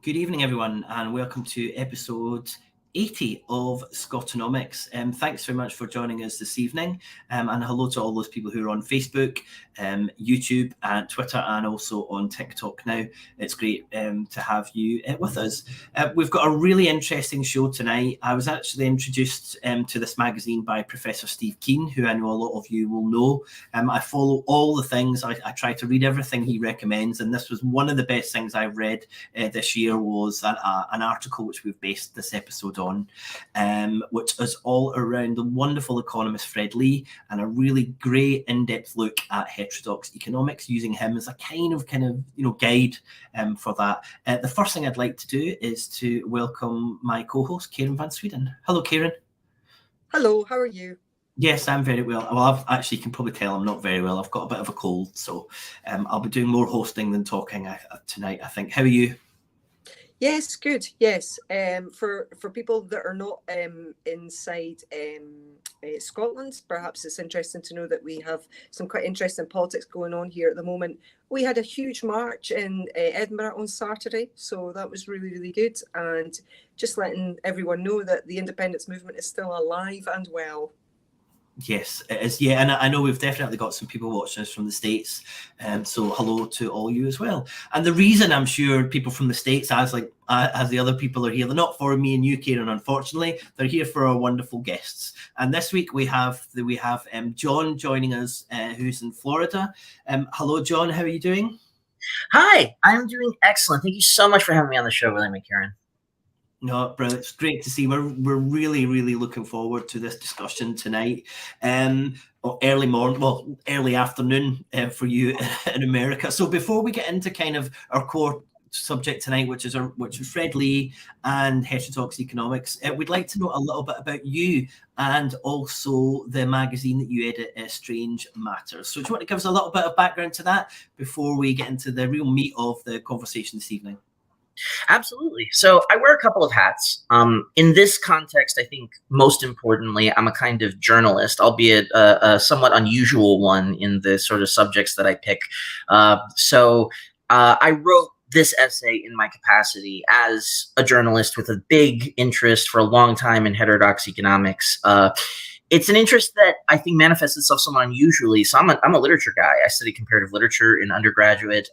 Good evening, everyone, and welcome to episode 80 of SCOTONOMICS. Thanks very much for joining us this evening, and hello to all those people who are on Facebook, YouTube, and Twitter, and also on TikTok now. It's great to have you with us. We've got a really interesting show tonight. I was actually introduced to this magazine by Professor Steve Keen, who I know a lot of you will know. I follow all the things. I try to read everything he recommends, and this was one of the best things I've read this year was an article which we've based this episode on, which is all around the wonderful economist Fred Lee, and a really great in-depth look at heterodox economics, using him as a kind of guide for that. The first thing I'd like to do is to welcome my co-host Karen Van Sweden. Hello, Karen. Hello, how are you? Yes, I'm very well. Well, you can probably tell I'm not very well. I've got a bit of a cold, so I'll be doing more hosting than talking tonight, I think. How are you? Yes, good. Yes, for people that are not inside Scotland, perhaps it's interesting to know that we have some quite interesting politics going on here at the moment. We had a huge march in Edinburgh on Saturday, so that was really, really good. And just letting everyone know that the independence movement is still alive and well. Yes, it is. Yeah, and I know we've definitely got some people watching us from the States, so hello to all you as well. And the reason I'm sure people from the States, as the other people are here, they're not for me and you, Karen, unfortunately. They're here for our wonderful guests. And this week we have John joining us, who's in Florida. Hello, John. How are you doing? Hi, I'm doing excellent. Thank you so much for having me on the show, William and Karen. No, brilliant. It's great to see. We're really, really looking forward to this discussion tonight. Early afternoon for you in America. So before we get into kind of our core subject tonight, which is Fred Lee and heterodox economics, we'd like to know a little bit about you and also the magazine that you edit, Strange Matters. So do you want to give us a little bit of background to that before we get into the real meat of the conversation this evening? Absolutely. So I wear a couple of hats. In this context, I think most importantly, I'm a kind of journalist, albeit a somewhat unusual one in the sort of subjects that I pick. So I wrote this essay in my capacity as a journalist with a big interest for a long time in heterodox economics. It's an interest that I think manifests itself somewhat unusually. So I'm a literature guy. I studied comparative literature in undergraduate.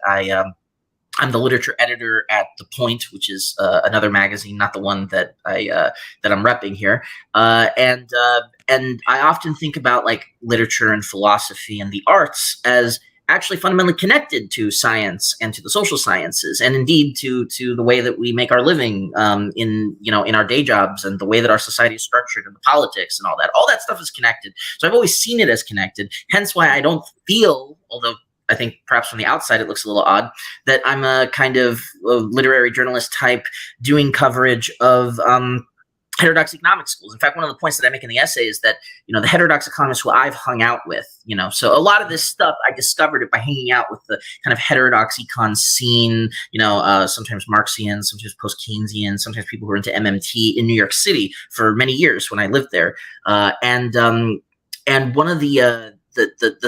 I'm the literature editor at The Point, which is another magazine, not the one that I'm repping here. And I often think about like literature and philosophy and the arts as actually fundamentally connected to science and to the social sciences, and indeed to the way that we make our living in our day jobs, and the way that our society is structured, and the politics and all that. All that stuff is connected. So I've always seen it as connected. Hence why I don't feel, although I think perhaps from the outside it looks a little odd, that I'm a kind of literary journalist type doing coverage of heterodox economics schools. In fact, one of the points that I make in the essay is that, the heterodox economists who I've hung out with, so a lot of this stuff, I discovered it by hanging out with the kind of heterodox econ scene, sometimes Marxian, sometimes post-Keynesian, sometimes people who are into MMT in New York City for many years when I lived there. And one of the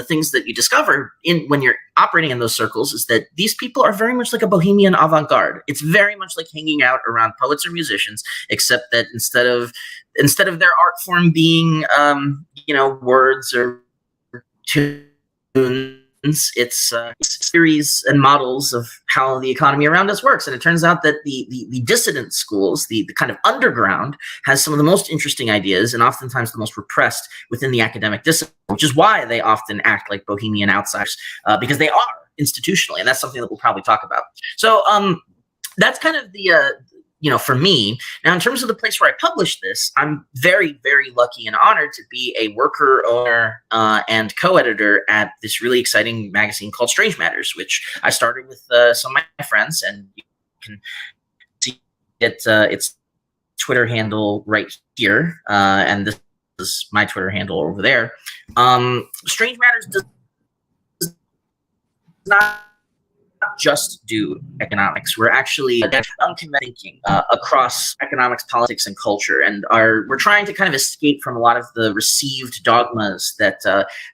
things that you discover when you're operating in those circles is that these people are very much like a bohemian avant-garde. It's very much like hanging out around poets or musicians, except that instead of their art form being words or tunes, it's theories and models of how the economy around us works. And it turns out that the dissident schools, the kind of underground, has some of the most interesting ideas and oftentimes the most repressed within the academic discipline, which is why they often act like bohemian outsiders, because they are institutionally. And that's something that we'll probably talk about. So that's kind of the for me. Now, in terms of the place where I publish this, I'm very, very lucky and honored to be a worker, owner, and co-editor at this really exciting magazine called Strange Matters, which I started with some of my friends, and you can see its Twitter handle right here, and this is my Twitter handle over there. Strange Matters does not just do economics. We're actually unconventional thinking across economics, politics, and culture, and we're trying to kind of escape from a lot of the received dogmas that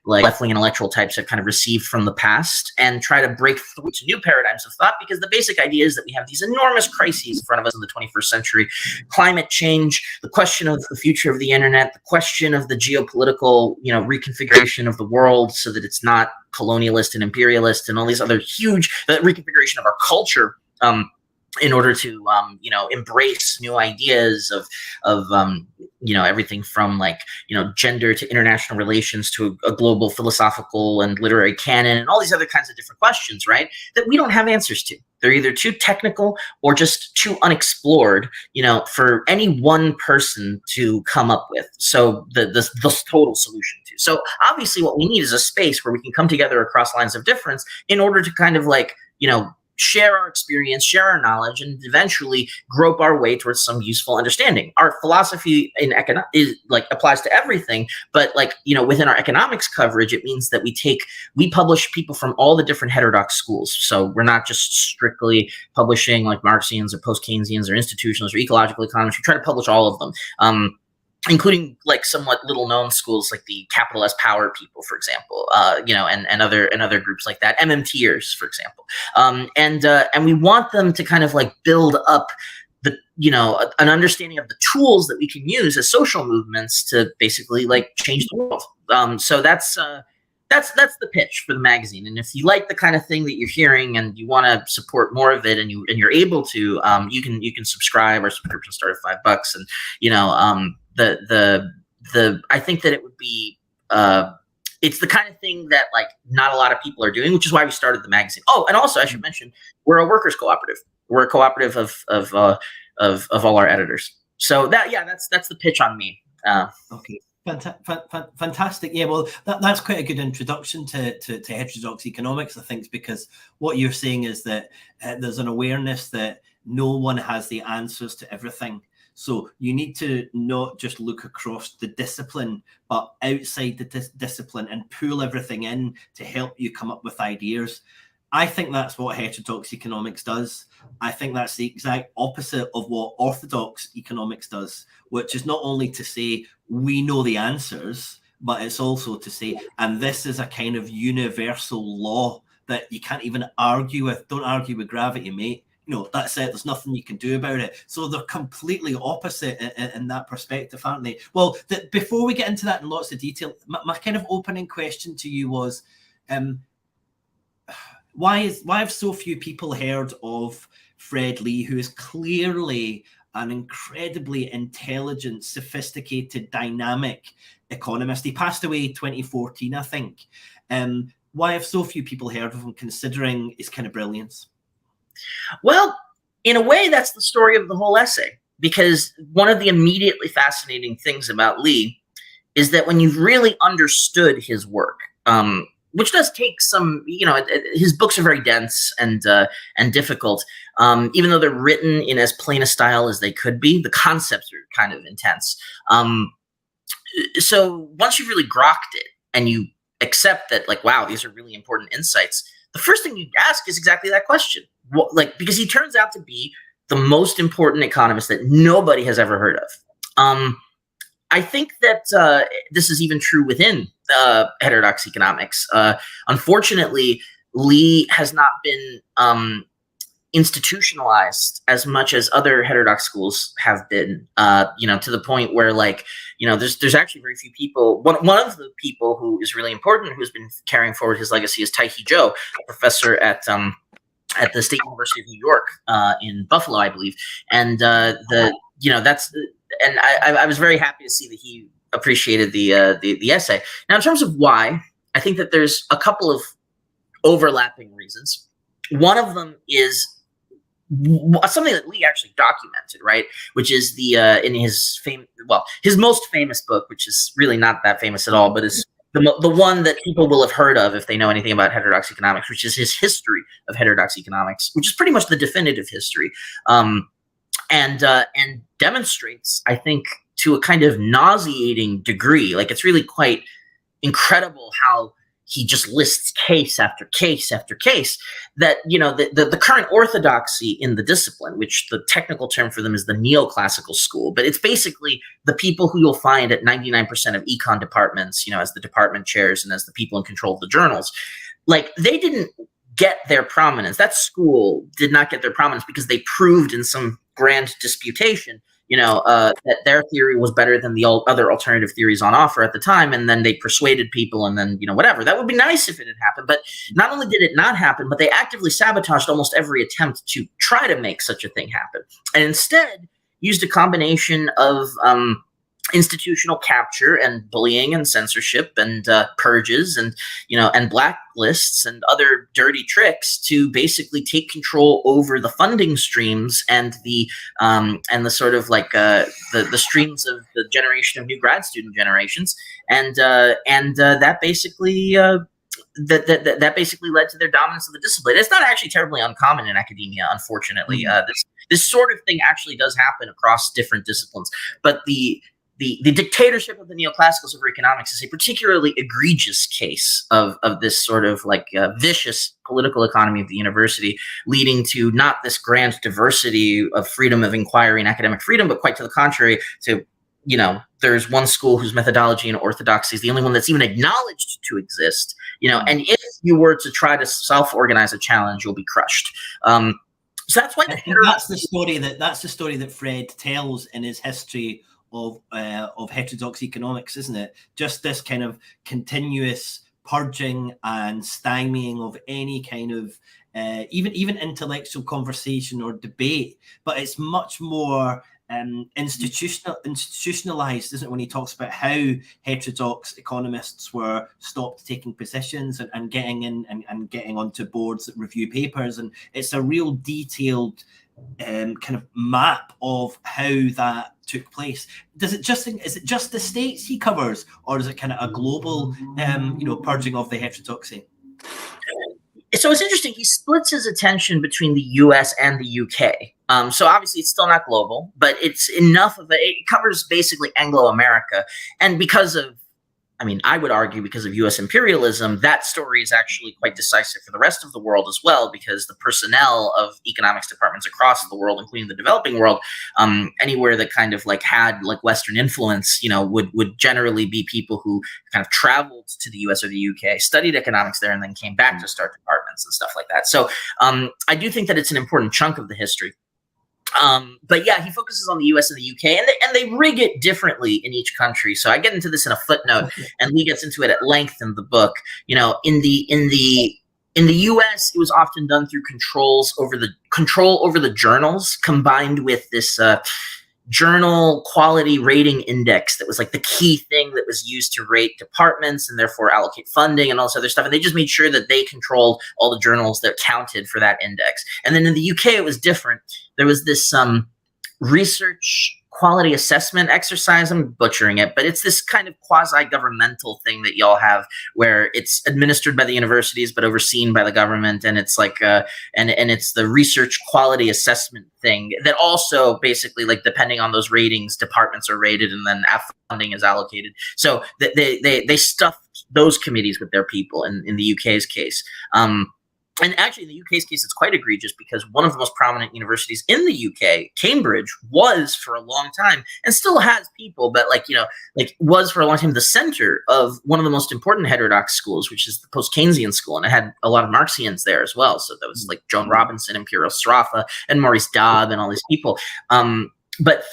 like left-wing intellectual types have kind of received from the past, and try to break through to new paradigms of thought, because the basic idea is that we have these enormous crises in front of us in the 21st century: climate change, the question of the future of the internet, the question of the geopolitical, reconfiguration of the world so that it's not colonialist and imperialist, and all these other huge reconfiguration of our culture in order to embrace new ideas of everything from like gender to international relations to a global philosophical and literary canon, and all these other kinds of different questions, right, that we don't have answers to. They're either too technical or just too unexplored, for any one person to come up with. So the total solution to. So obviously what we need is a space where we can come together across lines of difference in order to kind of like, share our experience, share our knowledge, and eventually grope our way towards some useful understanding. Our philosophy in applies to everything, but within our economics coverage, it means that we publish people from all the different heterodox schools. So we're not just strictly publishing like Marxians or post-Keynesians or institutionalists or ecological economists. We try to publish all of them. Including like somewhat little known schools like the capital S power people, for example, and other groups like that, MMTers, for example. And we want them to kind of like build up an understanding of the tools that we can use as social movements to basically like change the world. So that's the pitch for the magazine. And if you like the kind of thing that you're hearing and you want to support more of it, and you're able to, you can subscribe. Our subscription start at $5, and I think that it would be it's the kind of thing that like not a lot of people are doing, which is why we started the magazine. Oh, and also I should mention we're a workers cooperative. We're a cooperative of all our editors. So that's the pitch on me. Okay. Fantastic. Yeah, well, that's quite a good introduction to heterodox economics, I think, because what you're saying is that there's an awareness that no one has the answers to everything. So you need to not just look across the discipline, but outside the discipline and pull everything in to help you come up with ideas. I think that's what heterodox economics does. I think that's the exact opposite of what orthodox economics does, which is not only to say we know the answers, but it's also to say, and this is a kind of universal law that you can't even argue with. Don't argue with gravity, mate. That's it. There's nothing you can do about it. So they're completely opposite in that perspective, aren't they? Well, before we get into that in lots of detail, my kind of opening question to you was, why have so few people heard of Fred Lee, who is clearly an incredibly intelligent, sophisticated, dynamic economist? He passed away in 2014, I think. Why have so few people heard of him, considering his kind of brilliance? Well, in a way, that's the story of the whole essay, because one of the immediately fascinating things about Lee is that when you've really understood his work, which does take some, his books are very dense and difficult, even though they're written in as plain a style as they could be. The concepts are kind of intense. So once you've really grokked it and you accept that, like, wow, these are really important insights, the first thing you ask is exactly that question. Because he turns out to be the most important economist that nobody has ever heard of. I think that this is even true within heterodox economics. Unfortunately, Lee has not been institutionalized as much as other heterodox schools have been, to the point where, there's actually very few people. One of the people who is really important, who's been carrying forward his legacy, is Taiki Zhou, a professor at the State University of New York in Buffalo, I believe. And I was very happy to see that he appreciated the essay. Now, in terms of why, I think that there's a couple of overlapping reasons. One of them is something that Lee actually documented, right? Which is in his his most famous book, which is really not that famous at all, but is the one that people will have heard of if they know anything about heterodox economics, which is his history of heterodox economics, which is pretty much the definitive history, and demonstrates, I think, to a kind of nauseating degree. Like, it's really quite incredible how he just lists case after case after case that, the current orthodoxy in the discipline, which the technical term for them is the neoclassical school, but it's basically the people who you'll find at 99% of econ departments, as the department chairs and as the people in control of the journals. Like, they didn't get their prominence. That school did not get their prominence because they proved in some grand disputation that their theory was better than the other alternative theories on offer at the time, and then they persuaded people, and then, whatever. That would be nice if it had happened, but not only did it not happen, but they actively sabotaged almost every attempt to try to make such a thing happen, and instead used a combination of institutional capture and bullying and censorship and purges and blacklists and other dirty tricks to basically take control over the funding streams and the sort of like the streams of the generation of new grad student generations, and that basically that basically led to their dominance of the discipline. It's not actually terribly uncommon in academia, unfortunately. This sort of thing actually does happen across different disciplines, but the dictatorship of the neoclassicals over economics is a particularly egregious case of this sort of like vicious political economy of the university, leading to not this grand diversity of freedom of inquiry and academic freedom, but quite to the contrary, to, there's one school whose methodology and orthodoxy is the only one that's even acknowledged to exist, and if you were to try to self-organize a challenge, you'll be crushed. So that's why that's the story that Fred tells in his history of heterodox economics, isn't it? Just this kind of continuous purging and stymieing of any kind of even intellectual conversation or debate, but it's much more institutionalized, isn't it, when he talks about how heterodox economists were stopped taking positions and getting in and getting onto boards that review papers, and it's a real detailed kind of map of how that took place. Is it just the States he covers, or is it kind of a global purging of the heterodoxy? So it's interesting. He splits his attention between the US and the UK. So obviously it's still not global, but it's enough of it covers basically Anglo-America. And because of, I would argue because of US imperialism, that story is actually quite decisive for the rest of the world as well, because the personnel of economics departments across the world, including the developing world, anywhere that kind of like had like Western influence, would generally be people who kind of traveled to the US or the UK, studied economics there, and then came back to start departments and stuff like that. So I do think that it's an important chunk of the history. But yeah, he focuses on the US and the UK, and they rig it differently in each country. So I get into this in a footnote, and Lee gets into it at length in the book. In the US, it was often done through control over the journals, combined with this journal quality rating index that was like the key thing that was used to rate departments and therefore allocate funding and all this other stuff. And they just made sure that they controlled all the journals that counted for that index. And then in the UK, it was different. There was this research quality assessment exercise. I'm butchering it, but it's this kind of quasi-governmental thing that y'all have where it's administered by the universities but overseen by the government, and it's like and it's the research quality assessment thing that also basically, like, depending on those ratings, departments are rated and then funding is allocated. So they stuffed those committees with their people in the UK's case. And actually, in the UK's case, it's quite egregious because one of the most prominent universities in the UK, Cambridge, was for a long time, and still has people, but was for a long time the center of one of the most important heterodox schools, which is the post-Keynesian school, and it had a lot of Marxians there as well. So that was like Joan Robinson, Imperial Sraffa, and Maurice Dobb, and all these people. But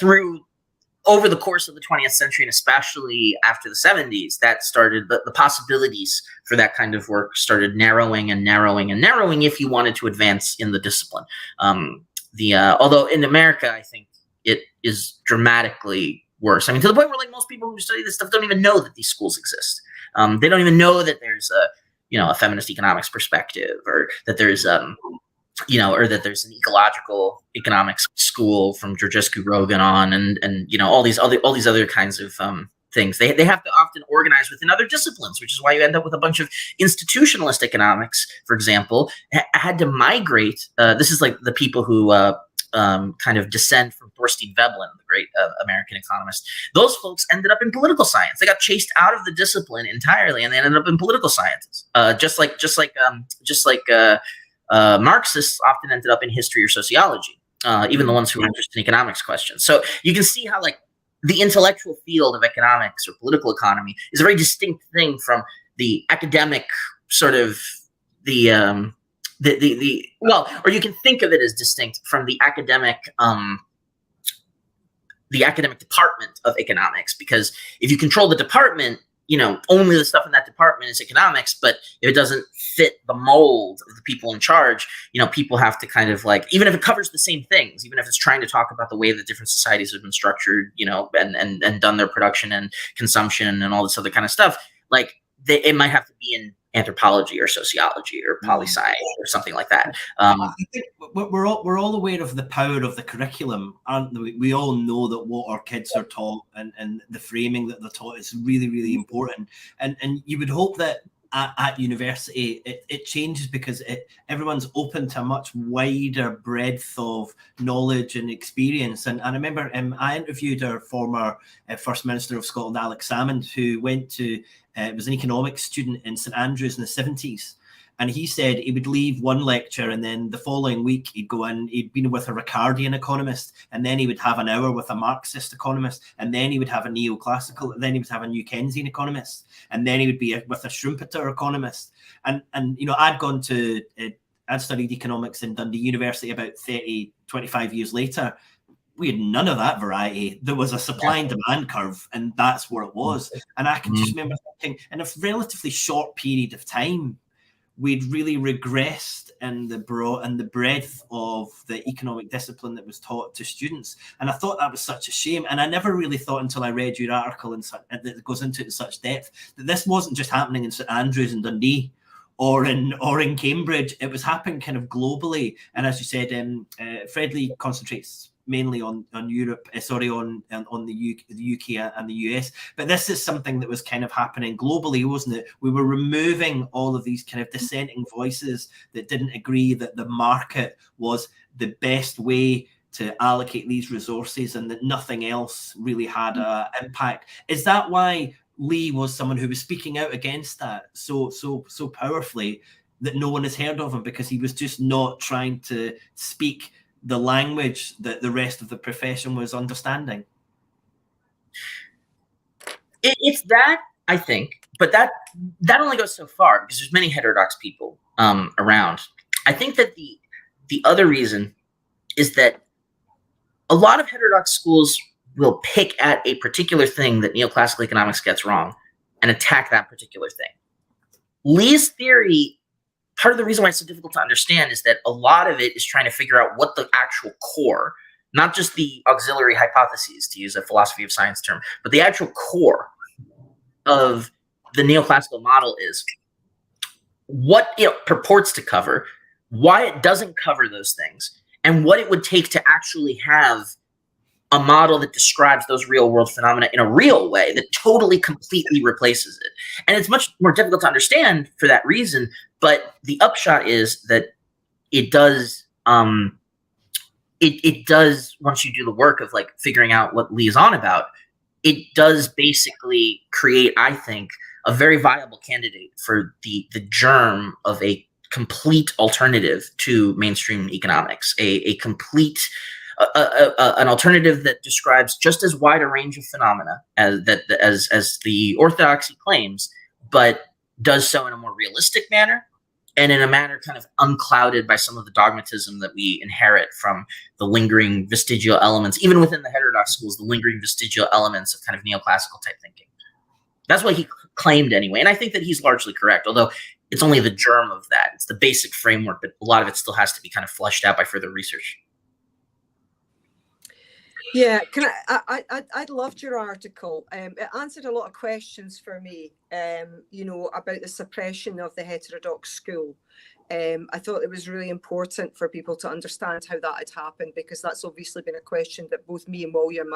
over the course of the 20th century, and especially after the 70s, that started the possibilities for that kind of work started narrowing and narrowing and narrowing if you wanted to advance in the discipline. Although in America, I think it is dramatically worse. To the point where like most people who study this stuff don't even know that these schools exist. They don't even know that there's a feminist economics perspective, or that there's or that there's an ecological economics school from Georgescu Rogan on, and all these other kinds of things. They have to often organize within other disciplines, which is why you end up with a bunch of institutionalist economics, for example, had to migrate. This is like the people who kind of dissent from Thorstein Veblen, the great American economist. Those folks ended up in political science. They got chased out of the discipline entirely, and they ended up in political sciences. Just like Marxists often ended up in history or sociology, even the ones who were interested in economics questions. So you can see how like the intellectual field of economics or political economy is a very distinct thing from the academic sort of well, or you can think of it as distinct from the academic department of economics, because if you control the department, you know, only the stuff in that department is economics. But if it doesn't fit the mold of the people in charge, you know, people have to kind of like, even if it covers the same things, even if it's trying to talk about the way that different societies have been structured, you know, and done their production and consumption and all this other kind of stuff, like it might have to be in anthropology or sociology or poli-sci or something like that. I think we're all aware of the power of the curriculum, aren't we? We all know that what our kids are taught and the framing that they're taught is really, really important. And you would hope that at university it changes, because everyone's open to a much wider breadth of knowledge and experience. And I remember I interviewed our former First Minister of Scotland, Alex Salmond, who went to was an economics student in St Andrews in the 70s. And he said he would leave one lecture, and then the following week he'd go in, he'd been with a Ricardian economist, and then he would have an hour with a Marxist economist, and then he would have a neoclassical, and then he would have a New Keynesian economist, and then he would be with a Schumpeter economist. And you know, I'd studied economics in Dundee University about 25 years later. We had none of that variety. There was a supply and demand curve, and that's where it was. And I can just remember thinking, in a relatively short period of time, we'd really regressed in the breadth of the economic discipline that was taught to students. And I thought that was such a shame. And I never really thought until I read your article that goes into it in such depth, that this wasn't just happening in St Andrews and Dundee or in Cambridge. It was happening kind of globally. And as you said, Fred Lee concentrates mainly on Europe, on the UK and the US. But this is something that was kind of happening globally, wasn't it? We were removing all of these kind of dissenting voices that didn't agree that the market was the best way to allocate these resources, and that nothing else really had an impact. Is that why Lee was someone who was speaking out against that so powerfully that no one has heard of him, because he was just not trying to speak the language that the rest of the profession was understanding? It's that, I think, but that only goes so far, because there's many heterodox people around. I think that the other reason is that a lot of heterodox schools will pick at a particular thing that neoclassical economics gets wrong and attack that particular thing. Lee's theory, part of the reason why it's so difficult to understand, is that a lot of it is trying to figure out what the actual core, not just the auxiliary hypotheses, to use a philosophy of science term, but the actual core of the neoclassical model is, what it purports to cover, why it doesn't cover those things, and what it would take to actually have a model that describes those real world phenomena in a real way that totally, completely replaces it. And it's much more difficult to understand for that reason. But the upshot is that it does, it does, once you do the work of like figuring out what Lee is on about, it does basically create, I think, a very viable candidate for the germ of a complete alternative to mainstream economics, a complete an alternative that describes just as wide a range of phenomena as the orthodoxy claims, but does so in a more realistic manner, and in a manner kind of unclouded by some of the dogmatism that we inherit from the lingering vestigial elements, even within the heterodox schools, the lingering vestigial elements of kind of neoclassical type thinking. That's what he claimed anyway, and I think that he's largely correct, although it's only the germ of that. It's the basic framework, but a lot of it still has to be kind of fleshed out by further research. Yeah, I loved your article. It answered a lot of questions for me, you know, about the suppression of the heterodox school. I thought it was really important for people to understand how that had happened, because that's obviously been a question that both me and William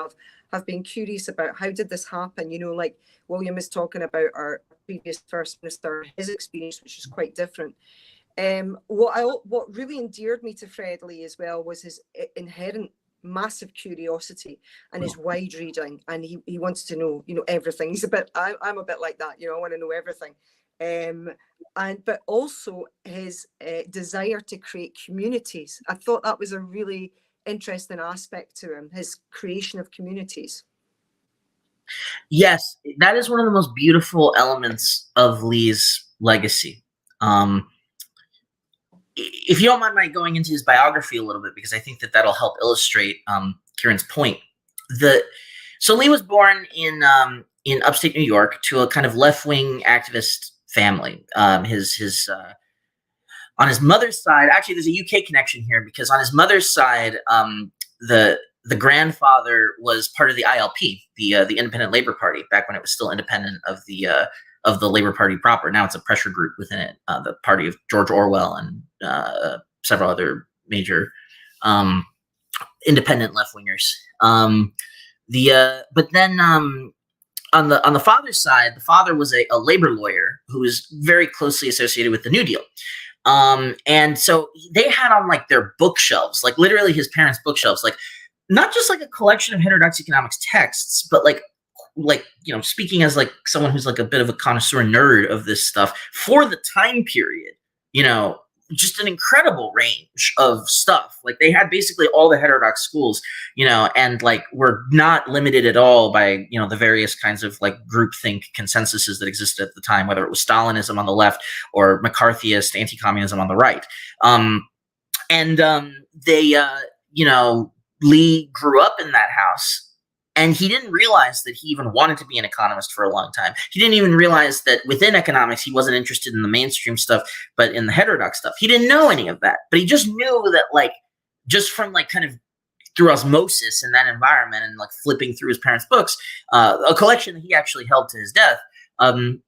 have been curious about. How did this happen? You know, like William is talking about our previous First Minister, his experience, which is quite different. What really endeared me to Fred Lee as well was his inherent massive curiosity and his wide reading, and he wants to know, you know, everything. He's a bit, I'm a bit like that, you know, I want to know everything. But also his desire to create communities. I thought that was a really interesting aspect to him, his creation of communities. Yes, that is one of the most beautiful elements of Lee's legacy. If you don't mind my going into his biography a little bit, because I think that that'll help illustrate Kieran's point. So Lee was born in upstate New York to a kind of left-wing activist family. On his mother's side, actually, there's a UK connection here, because on his mother's side, the grandfather was part of the ILP, the Independent Labour Party, back when it was still independent of the Labour Party proper. Now it's a pressure group within it, the party of George Orwell and several other major independent left-wingers. But then on the father's side, the father was a labor lawyer who was very closely associated with the New Deal. And so they had on like their bookshelves, like literally his parents' bookshelves, like not just like a collection of heterodox economics texts, but like, you know, speaking as like someone who's like a bit of a connoisseur nerd of this stuff for the time period, you know, just an incredible range of stuff. Like they had basically all the heterodox schools, you know, and like were not limited at all by, you know, the various kinds of like groupthink consensuses that existed at the time, whether it was Stalinism on the left or McCarthyist anti-communism on the right. You know, Lee grew up in that house. And he didn't realize that he even wanted to be an economist for a long time. He didn't even realize that within economics, he wasn't interested in the mainstream stuff, but in the heterodox stuff. He didn't know any of that, but he just knew that, like, just from like kind of through osmosis in that environment and like flipping through his parents' books, a collection that he actually held to his death, that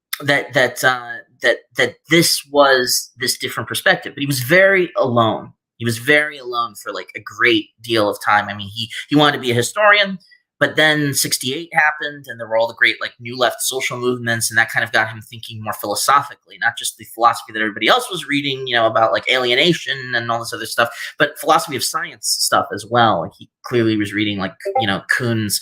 this was this different perspective. But he was very alone. He was very alone for like a great deal of time. I mean, he wanted to be a historian. But then 68 happened, and there were all the great like new left social movements, and that kind of got him thinking more philosophically, not just the philosophy that everybody else was reading, you know, about like alienation and all this other stuff, but philosophy of science stuff as well. Like he clearly was reading like, you know, Kuhn's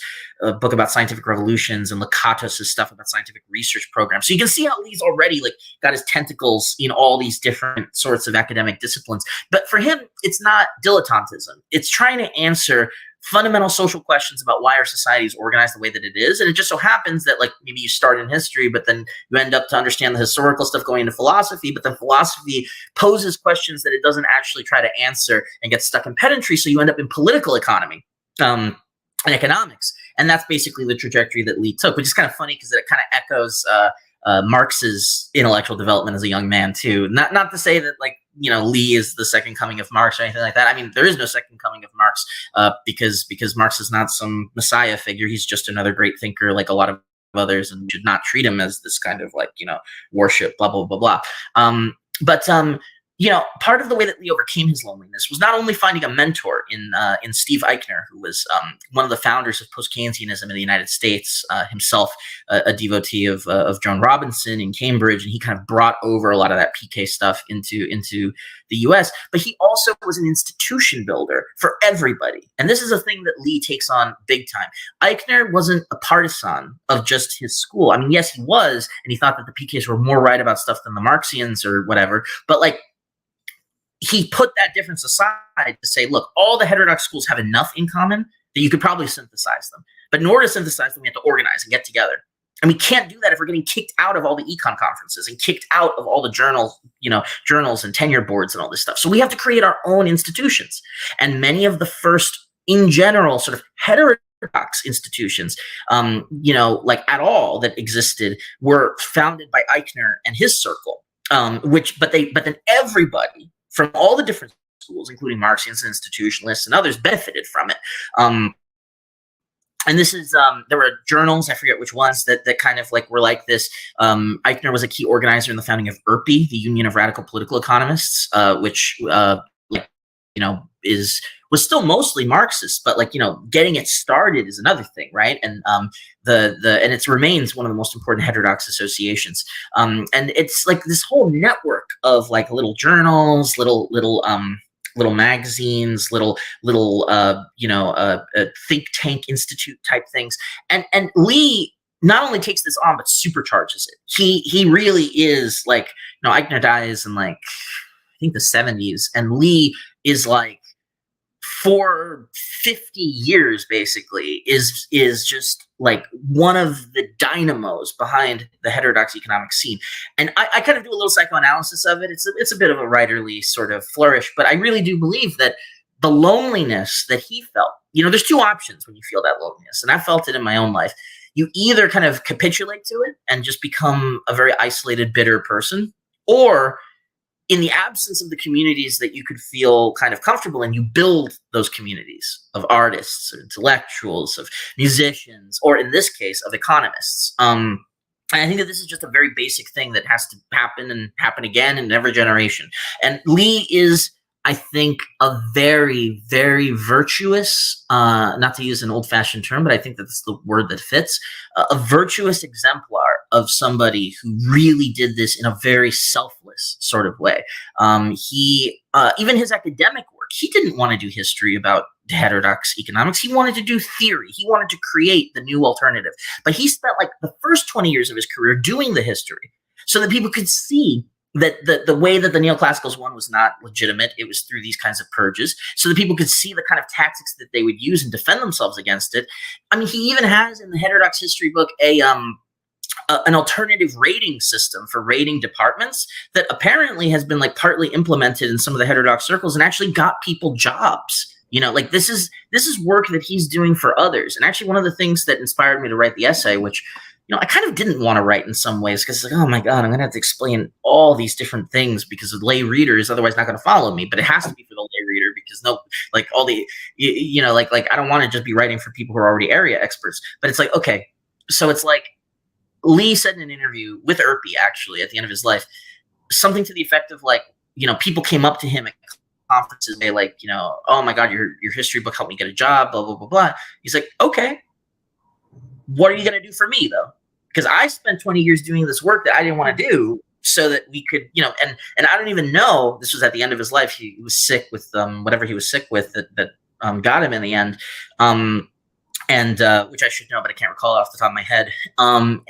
book about scientific revolutions and Lakatos' stuff about scientific research programs. So you can see how Lee's already like got his tentacles in all these different sorts of academic disciplines. But for him, it's not dilettantism. It's trying to answer fundamental social questions about why our society is organized the way that it is. And it just so happens that like maybe you start in history, but then you end up to understand the historical stuff going into philosophy, but then philosophy poses questions that it doesn't actually try to answer and gets stuck in pedantry. So you end up in political economy and economics. And that's basically the trajectory that Lee took, which is kind of funny because it kind of echoes Marx's intellectual development as a young man too. Not to say that like, you know, Lee is the second coming of Marx or anything like that. I mean, there is no second coming of Marx because Marx is not some messiah figure. He's just another great thinker like a lot of others, and should not treat him as this kind of like, you know, worship, blah, blah, blah, blah. You know, part of the way that Lee overcame his loneliness was not only finding a mentor in Steve Eichner, who was one of the founders of post-Keynesianism in the United States, himself a devotee of Joan Robinson in Cambridge, and he kind of brought over a lot of that PK stuff into the U.S. But he also was an institution builder for everybody, and this is a thing that Lee takes on big time. Eichner wasn't a partisan of just his school. I mean, yes, he was, and he thought that the PKs were more right about stuff than the Marxians or whatever, but like, he put that difference aside to say, look, all the heterodox schools have enough in common that you could probably synthesize them. But in order to synthesize them, we have to organize and get together. And we can't do that if we're getting kicked out of all the econ conferences and kicked out of all the journals and tenure boards and all this stuff. So we have to create our own institutions. And many of the first, in general, sort of heterodox institutions, like at all that existed, were founded by Eichner and his circle. But then everybody from all the different schools, including Marxians and institutionalists and others, benefited from it. And this is, there were journals, I forget which ones, that kind of like were like this. Eichner was a key organizer in the founding of URPI, the Union of Radical Political Economists, which was still mostly Marxist, but like, getting it started is another thing, right? And and it remains one of the most important heterodox associations. And it's like this whole network of like little journals, little magazines, little think tank institute type things, and Lee not only takes this on but supercharges it. He really is like, Eichner dies in like I think the 70s, and Lee is like for 50 years basically is just like one of the dynamos behind the heterodox economic scene. And I kind of do a little psychoanalysis of it. It's a bit of a writerly sort of flourish, but I really do believe that the loneliness that he felt, there's two options when you feel that loneliness, and I felt it in my own life. You either kind of capitulate to it and just become a very isolated, bitter person, or in the absence of the communities that you could feel kind of comfortable in, you build those communities of artists, of intellectuals, of musicians, or in this case, of economists. And I think that this is just a very basic thing that has to happen and happen again in every generation. And Lee is, I think, a very, very virtuous, not to use an old-fashioned term, but I think that's the word that fits, a virtuous exemplar of somebody who really did this in a very selfless sort of way. He, even his academic work, he didn't want to do history about heterodox economics. He wanted to do theory. He wanted to create the new alternative. But he spent like the first 20 years of his career doing the history so that people could see that the way that the neoclassicals won was not legitimate. It was through these kinds of purges, so that people could see the kind of tactics that they would use and defend themselves against it. I mean, he even has in the heterodox history book an alternative rating system for rating departments that apparently has been like partly implemented in some of the heterodox circles and actually got people jobs. Like this is work that he's doing for others. And actually one of the things that inspired me to write the essay, which I kind of didn't want to write in some ways, because it's like, oh my God, I'm going to have to explain all these different things because the lay reader is otherwise not going to follow me. But it has to be for the lay reader because I don't want to just be writing for people who are already area experts. But it's like, okay, so it's like Lee said in an interview with Irpi, actually, at the end of his life, something to the effect of like, people came up to him at conferences, they like, oh my God, your history book helped me get a job, blah, blah, blah, blah. He's like, okay, what are you going to do for me though? Because I spent 20 years doing this work that I didn't want to do so that we could, and I don't even know, this was at the end of his life. He was sick with whatever he was sick with that got him in the end. And which I should know, but I can't recall off the top of my head. And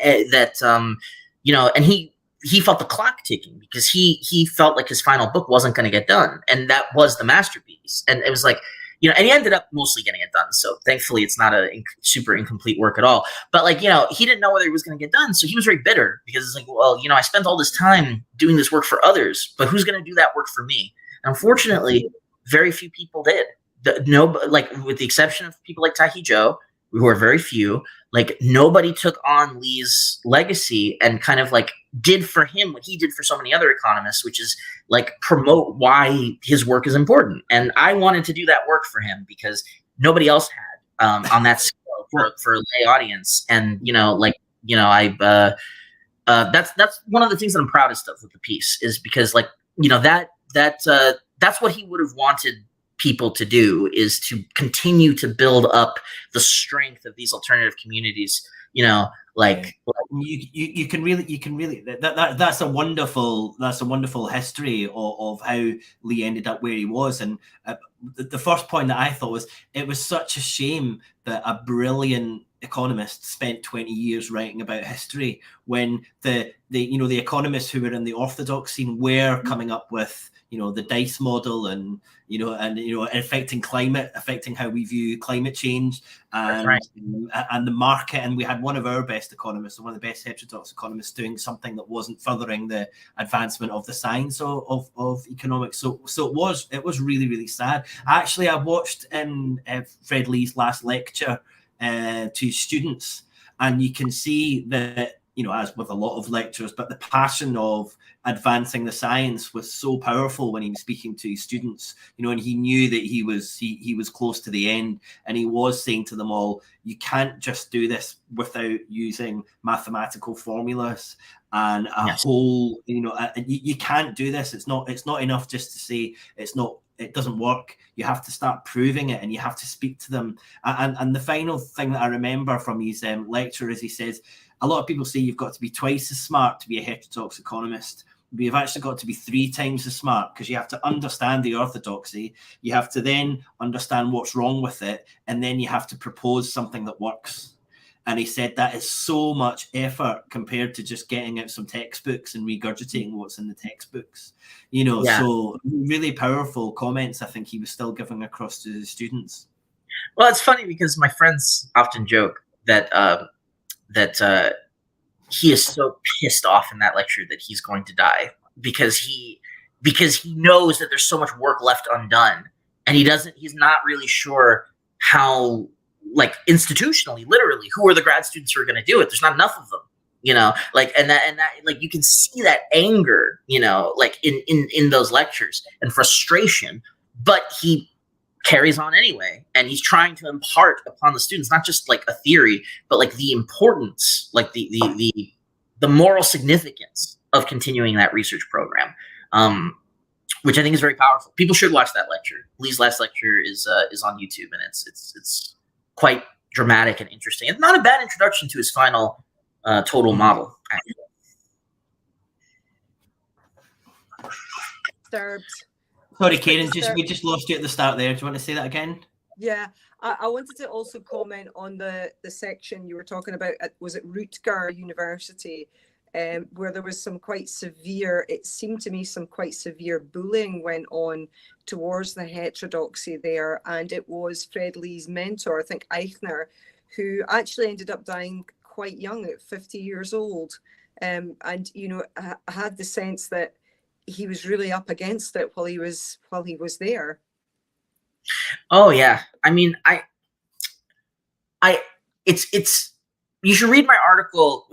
he felt the clock ticking because he felt like his final book wasn't going to get done, and that was the masterpiece. And it was like, and he ended up mostly getting it done. So thankfully, it's not a super incomplete work at all. But like, he didn't know whether it was going to get done, so he was very bitter because it's like, well, I spent all this time doing this work for others, but who's going to do that work for me? And unfortunately, very few people did. With the exception of people like Tahi Zhou, who are very few, like nobody took on Lee's legacy and kind of like did for him what he did for so many other economists, which is like promote why his work is important. And I wanted to do that work for him because nobody else had on that scale for a lay audience. And that's one of the things that I'm proudest of with the piece, is because like that's what he would have wanted people to do, is to continue to build up the strength of these alternative communities. You can really that's a wonderful history of how Lee ended up where he was. And the first point that I thought was, it was such a shame that a brilliant economist spent 20 years writing about history when the economists who were in the orthodox scene were coming up with the dice model and affecting how we view climate change and right. And the market. And we had one of our best economists, one of the best heterodox economists, doing something that wasn't furthering the advancement of the science of economics. So it was really, really sad. Actually, I watched Fred Lee's last lecture to students, and you can see that, as with a lot of lectures, but the passion of advancing the science was so powerful when he was speaking to students, and he knew that he was close to the end, and he was saying to them all, you can't just do this without using mathematical formulas and a whole, you can't do this. It's not enough just to say it's not it doesn't work. You have to start proving it, and you have to speak to them. And the final thing that I remember from his lecture is he says, a lot of people say you've got to be twice as smart to be a heterodox economist. But you've actually got to be 3 times as smart, because you have to understand the orthodoxy. You have to then understand what's wrong with it. And then you have to propose something that works. And he said that is so much effort compared to just getting out some textbooks and regurgitating what's in the textbooks. You know, so really powerful comments I think he was still giving across to the students. Well, it's funny because my friends often joke that he is so pissed off in that lecture that he's going to die because he knows that there's so much work left undone, and he's not really sure how, like, institutionally, literally, who are the grad students who are going to do it? There's not enough of them, you know, like, and that, like, you can see that anger, you know, like in those lectures, and frustration, but he carries on anyway, and he's trying to impart upon the students not just like a theory, but like the importance, like the moral significance of continuing that research program, which I think is very powerful. People should watch that lecture. Lee's last lecture is on YouTube, and it's quite dramatic and interesting. It's not a bad introduction to his final total model. Disturbed. Sorry, Karen, we just lost you at the start there. Do you want to say that again? Yeah, I wanted to also comment on the section you were talking about at, was it Rutger University, where there was some quite severe, it seemed to me some quite severe bullying went on towards the heterodoxy there. And it was Fred Lee's mentor, I think Eichner, who actually ended up dying quite young at 50 years old. And, you know, I had the sense that he was really up against it while he was there. Oh yeah, I mean, it's you should read my article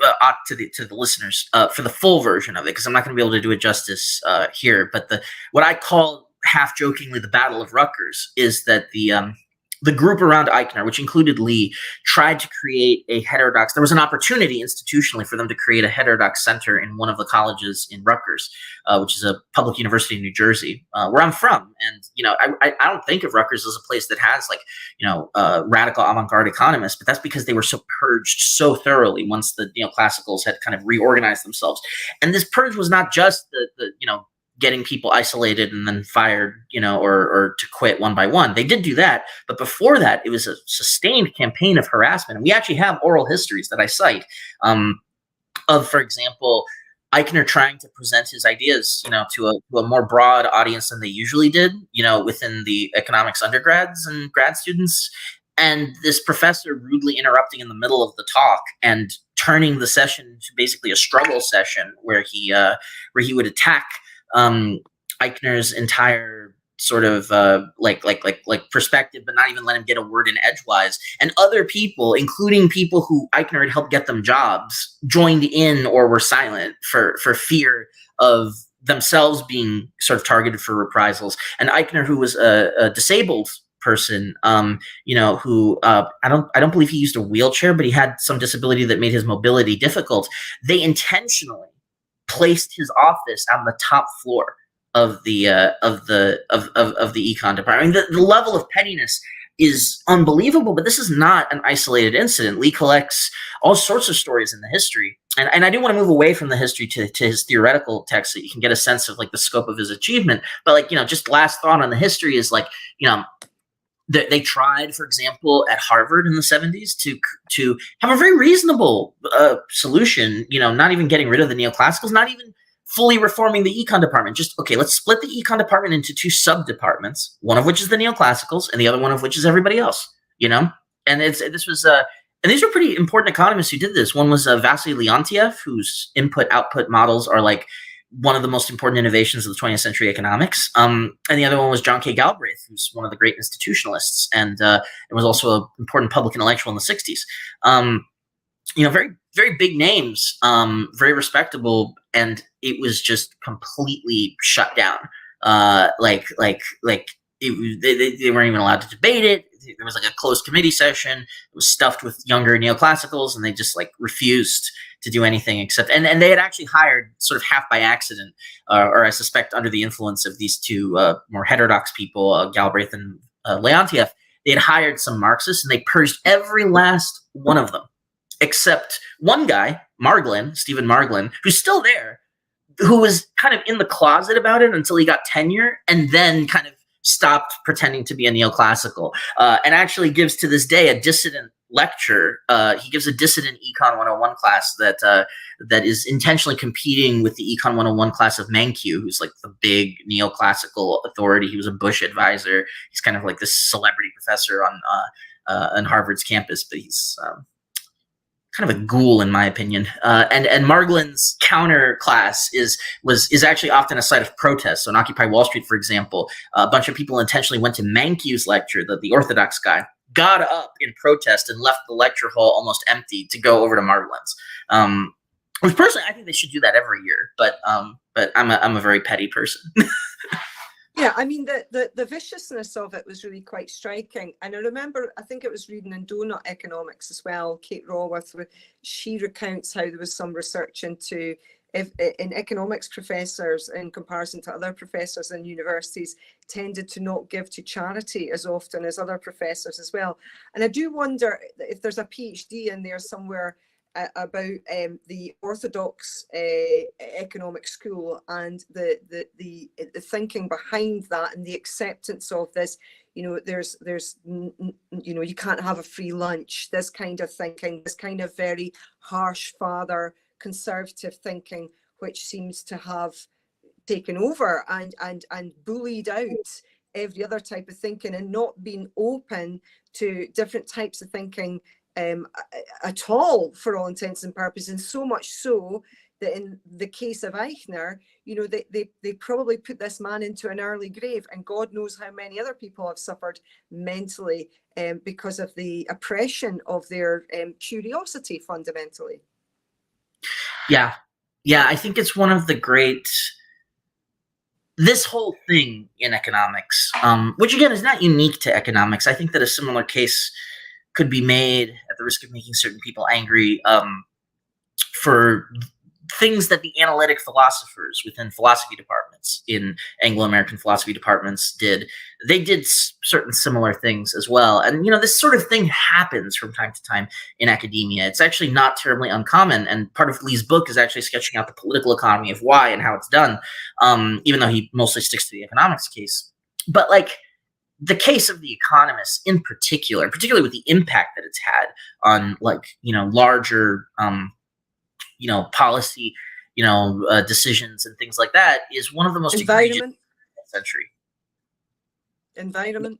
to the listeners for the full version of it, because I'm not going to be able to do it justice here. But what I call half jokingly the Battle of Rutgers is that the group around Eichner, which included Lee, tried to create a heterodox. There was an opportunity institutionally for them to create a heterodox center in one of the colleges in Rutgers, which is a public university in New Jersey, where I'm from. And, you know, I don't think of Rutgers as a place that has, like, you know, radical avant-garde economists, but that's because they were so purged so thoroughly once the neoclassicals had kind of reorganized themselves. And this purge was not just the you know, getting people isolated and then fired, you know, or to quit one by one. They did do that, but before that, it was a sustained campaign of harassment. And we actually have oral histories that I cite of, for example, Eichner trying to present his ideas, you know, to a more broad audience than they usually did, you know, within the economics undergrads and grad students. And this professor rudely interrupting in the middle of the talk and turning the session into basically a struggle session where he would attack Eichner's entire sort of like perspective, but not even let him get a word in edgewise. And other people, including people who Eichner had helped get them jobs, joined in or were silent for fear of themselves being sort of targeted for reprisals. And Eichner, who was a disabled person, you know, who I don't believe he used a wheelchair, but he had some disability that made his mobility difficult. They intentionally placed his office on the top floor of the econ department. I mean, the level of pettiness is unbelievable, but this is not an isolated incident. Lee collects all sorts of stories in the history. And I do want to move away from the history to his theoretical text so you can get a sense of like the scope of his achievement. But like, you know, just last thought on the history is like, you know, they tried, for example, at Harvard in the 70s to have a very reasonable solution, you know, not even getting rid of the neoclassicals, not even fully reforming the econ department. Just, okay, let's split the econ department into 2 sub-departments, one of which is the neoclassicals and the other one of which is everybody else, you know? And and these were pretty important economists who did this. One was Vasily Leontiev, whose input-output models are like one of the most important innovations of the 20th century economics. And the other one was John K. Galbraith, who's one of the great institutionalists and was also an important public intellectual in the 60s. You know, very, very big names, very respectable, and it was just completely shut down. They weren't even allowed to debate it. There was like a closed committee session. It was stuffed with younger neoclassicals, and they just like refused to do anything except, and they had actually hired, sort of half by accident, or I suspect under the influence of these two more heterodox people, Galbraith and Leontiev. They had hired some Marxists, and they purged every last one of them, except one guy, Stephen Marglin, who's still there, who was kind of in the closet about it until he got tenure, and then kind of stopped pretending to be a neoclassical, and actually gives to this day a dissident lecture. He gives a dissident Econ 101 class that is intentionally competing with the Econ 101 class of Mankiw, who's like the big neoclassical authority. He was a Bush advisor. He's kind of like this celebrity professor on Harvard's campus, but he's kind of a ghoul, in my opinion. And Marglin's counter class is actually often a site of protest. So on Occupy Wall Street, for example, a bunch of people intentionally went to Mankiw's lecture, the orthodox guy, got up in protest and left the lecture hall almost empty to go over to Marglin's. Which personally, I think they should do that every year. But I'm a very petty person. Yeah, I mean, the viciousness of it was really quite striking. And I remember, I think it was reading in Donut Economics as well, Kate Raworth, she recounts how there was some research into in economics professors, in comparison to other professors in universities, tended to not give to charity as often as other professors as well. And I do wonder if there's a PhD in there somewhere about the orthodox economic school and the thinking behind that, and the acceptance of this. There's you can't have a free lunch, this kind of thinking, this kind of very harsh father conservative thinking, which seems to have taken over and bullied out every other type of thinking, and not being open to different types of thinking at all, for all intents and purposes. And so much so that in the case of Eichner, they probably put this man into an early grave, and God knows how many other people have suffered mentally because of the oppression of their curiosity, fundamentally. Yeah, I think it's one of the great. This whole thing in economics, which again is not unique to economics. I think that a similar case could be made, at the risk of making certain people angry, for things that the analytic philosophers within philosophy departments, in Anglo-American philosophy departments, did. They did certain similar things as well. And, this sort of thing happens from time to time in academia. It's actually not terribly uncommon. And part of Lee's book is actually sketching out the political economy of why and how it's done, even though he mostly sticks to the economics case. But, the case of the economists in particular, particularly with the impact that it's had on larger, policy, decisions and things like that, is one of the most egregious of the century. Environment.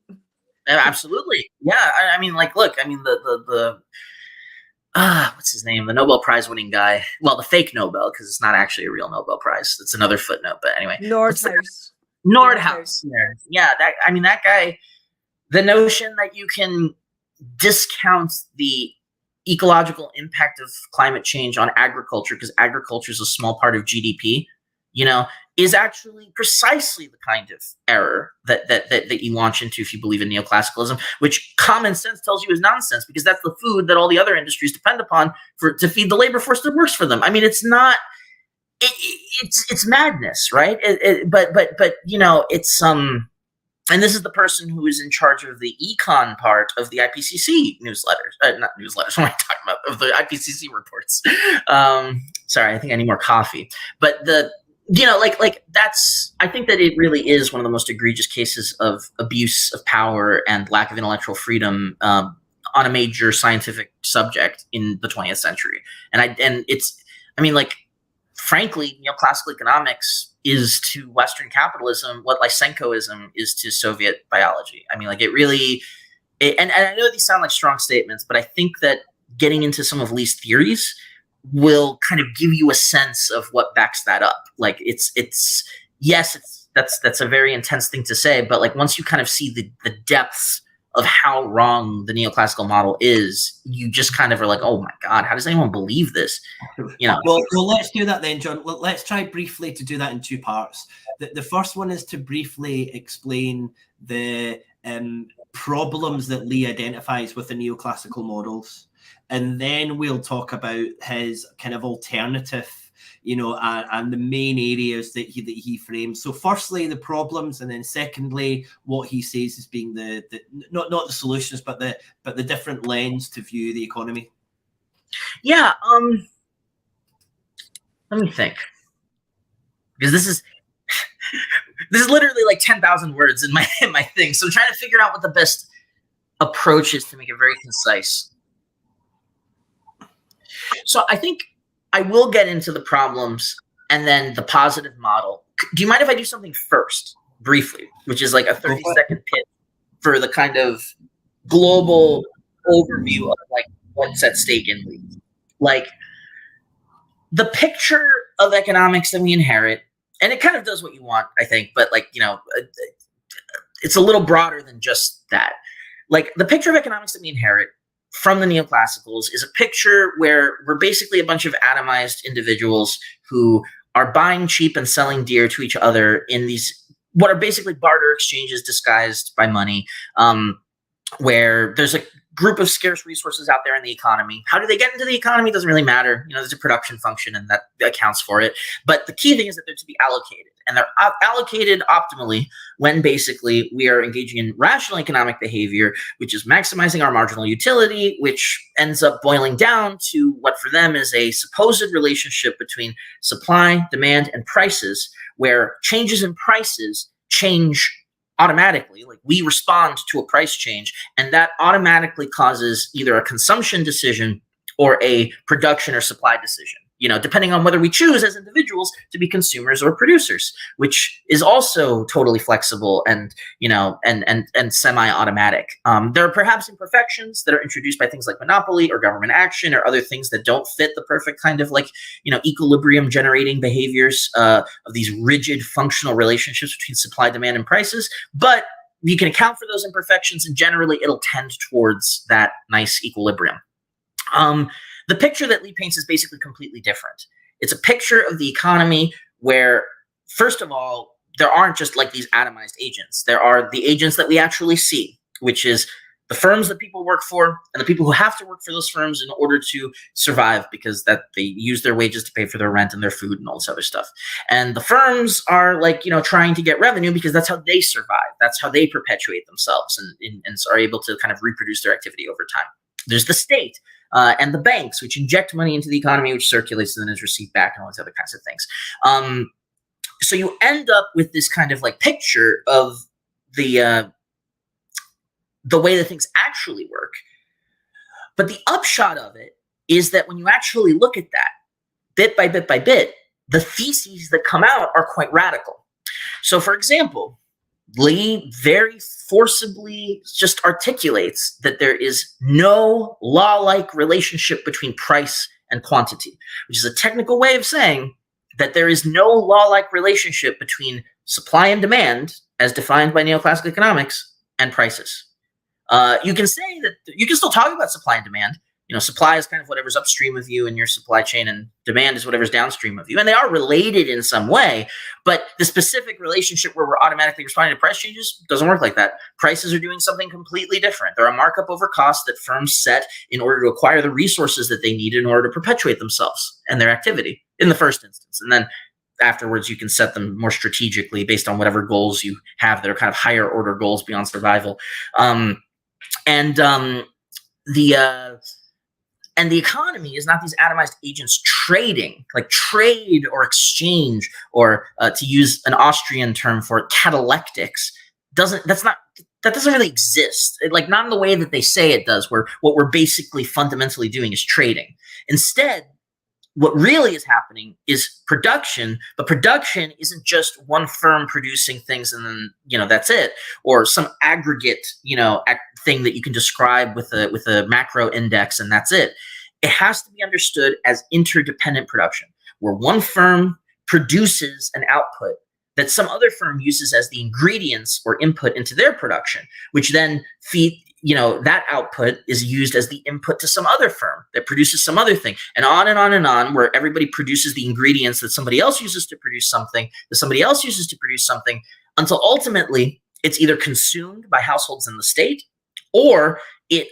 Absolutely. Yeah. I mean, look, the what's his name? The Nobel Prize winning guy. Well, the fake Nobel, because it's not actually a real Nobel Prize. It's another footnote. But anyway. Nordhaus. Yeah, that guy, the notion that you can discount the ecological impact of climate change on agriculture, because agriculture is a small part of GDP, is actually precisely the kind of error that you launch into if you believe in neoclassicalism, which common sense tells you is nonsense, because that's the food that all the other industries depend upon to feed the labor force that works for them. I mean, it's not. It's madness, right? But it's and this is the person who is in charge of the econ part of the IPCC newsletters, not newsletters. What am I talking about? Of the IPCC reports. Sorry, I think I need more coffee. But that's. I think that it really is one of the most egregious cases of abuse of power and lack of intellectual freedom on a major scientific subject in the 20th century. Frankly, neoclassical economics is to Western capitalism what Lysenkoism is to Soviet biology. I mean, it really, and I know these sound like strong statements, but I think that getting into some of Lee's theories will kind of give you a sense of what backs that up. That's a very intense thing to say, but once you kind of see the depths of how wrong the neoclassical model is, you just kind of are like, oh my God, how does anyone believe this? Well, let's do that then, John. Let's try briefly to do that in two parts. The first one is to briefly explain the problems that Lee identifies with the neoclassical models. and then we'll talk about his kind of alternative, and the main areas that he frames. So firstly, the problems, and then secondly, what he says as being the not the solutions, but the different lens to view the economy. Yeah. Let me think, because this is literally like 10,000 words in my thing. So I'm trying to figure out what the best approach is to make it very concise. So I think I will get into the problems and then the positive model. Do you mind if I do something first, briefly, which is like a 30-second pitch for the kind of global overview of like what's at stake in league? Like, the picture of economics that we inherit, and it kind of does what you want, I think, but like, it's a little broader than just that. Like, the picture of economics that we inherit from the neoclassicals is a picture where we're basically a bunch of atomized individuals who are buying cheap and selling dear to each other in these what are basically barter exchanges disguised by money, where there's a group of scarce resources out there in the economy. How do they get into the economy? Doesn't really matter. There's a production function and that accounts for it. But the key thing is that they're to be allocated, and they're allocated optimally when basically we are engaging in rational economic behavior, which is maximizing our marginal utility, which ends up boiling down to what for them is a supposed relationship between supply, demand, and prices, where changes in prices change automatically. Like, we respond to a price change, and that automatically causes either a consumption decision or a production or supply decision, depending on whether we choose as individuals to be consumers or producers, which is also totally flexible and semi-automatic. There are perhaps imperfections that are introduced by things like monopoly or government action or other things that don't fit the perfect kind of equilibrium generating behaviors of these rigid functional relationships between supply, demand, and prices. But you can account for those imperfections, and generally it'll tend towards that nice equilibrium. The picture that Lee paints is basically completely different. It's a picture of the economy where, first of all, there aren't just like these atomized agents. There are the agents that we actually see, which is the firms that people work for and the people who have to work for those firms in order to survive, because that they use their wages to pay for their rent and their food and all this other stuff. And the firms are trying to get revenue because that's how they survive. That's how they perpetuate themselves and are able to kind of reproduce their activity over time. There's the state and the banks, which inject money into the economy, which circulates and then is received back, and all these other kinds of things. So you end up with this kind of picture of the way that things actually work. But the upshot of it is that when you actually look at that, bit by bit by bit, the theses that come out are quite radical. So, for example, Lee very forcibly just articulates that there is no law-like relationship between price and quantity, which is a technical way of saying that there is no law-like relationship between supply and demand, as defined by neoclassical economics, and prices. You can say that you can still talk about supply and demand. Supply is kind of whatever's upstream of you in your supply chain, and demand is whatever's downstream of you. And they are related in some way, but the specific relationship where we're automatically responding to price changes doesn't work like that. Prices are doing something completely different. They're a markup over cost that firms set in order to acquire the resources that they need in order to perpetuate themselves and their activity in the first instance. And then afterwards, you can set them more strategically based on whatever goals you have that are kind of higher order goals beyond survival. And the economy is not these atomized agents trading, like trade or exchange, or to use an Austrian term for it, catalectics. That doesn't really exist. Not in the way that they say it does, where what we're basically fundamentally doing is trading. Instead, what really is happening is production, but production isn't just one firm producing things and then, that's it, or some aggregate, thing that you can describe with a macro index and that's it. It has to be understood as interdependent production, where one firm produces an output that some other firm uses as the ingredients or input into their production, which then that output is used as the input to some other firm that produces some other thing, and on and on and on, where everybody produces the ingredients that somebody else uses to produce something, that somebody else uses to produce something, until ultimately it's either consumed by households in the state, or it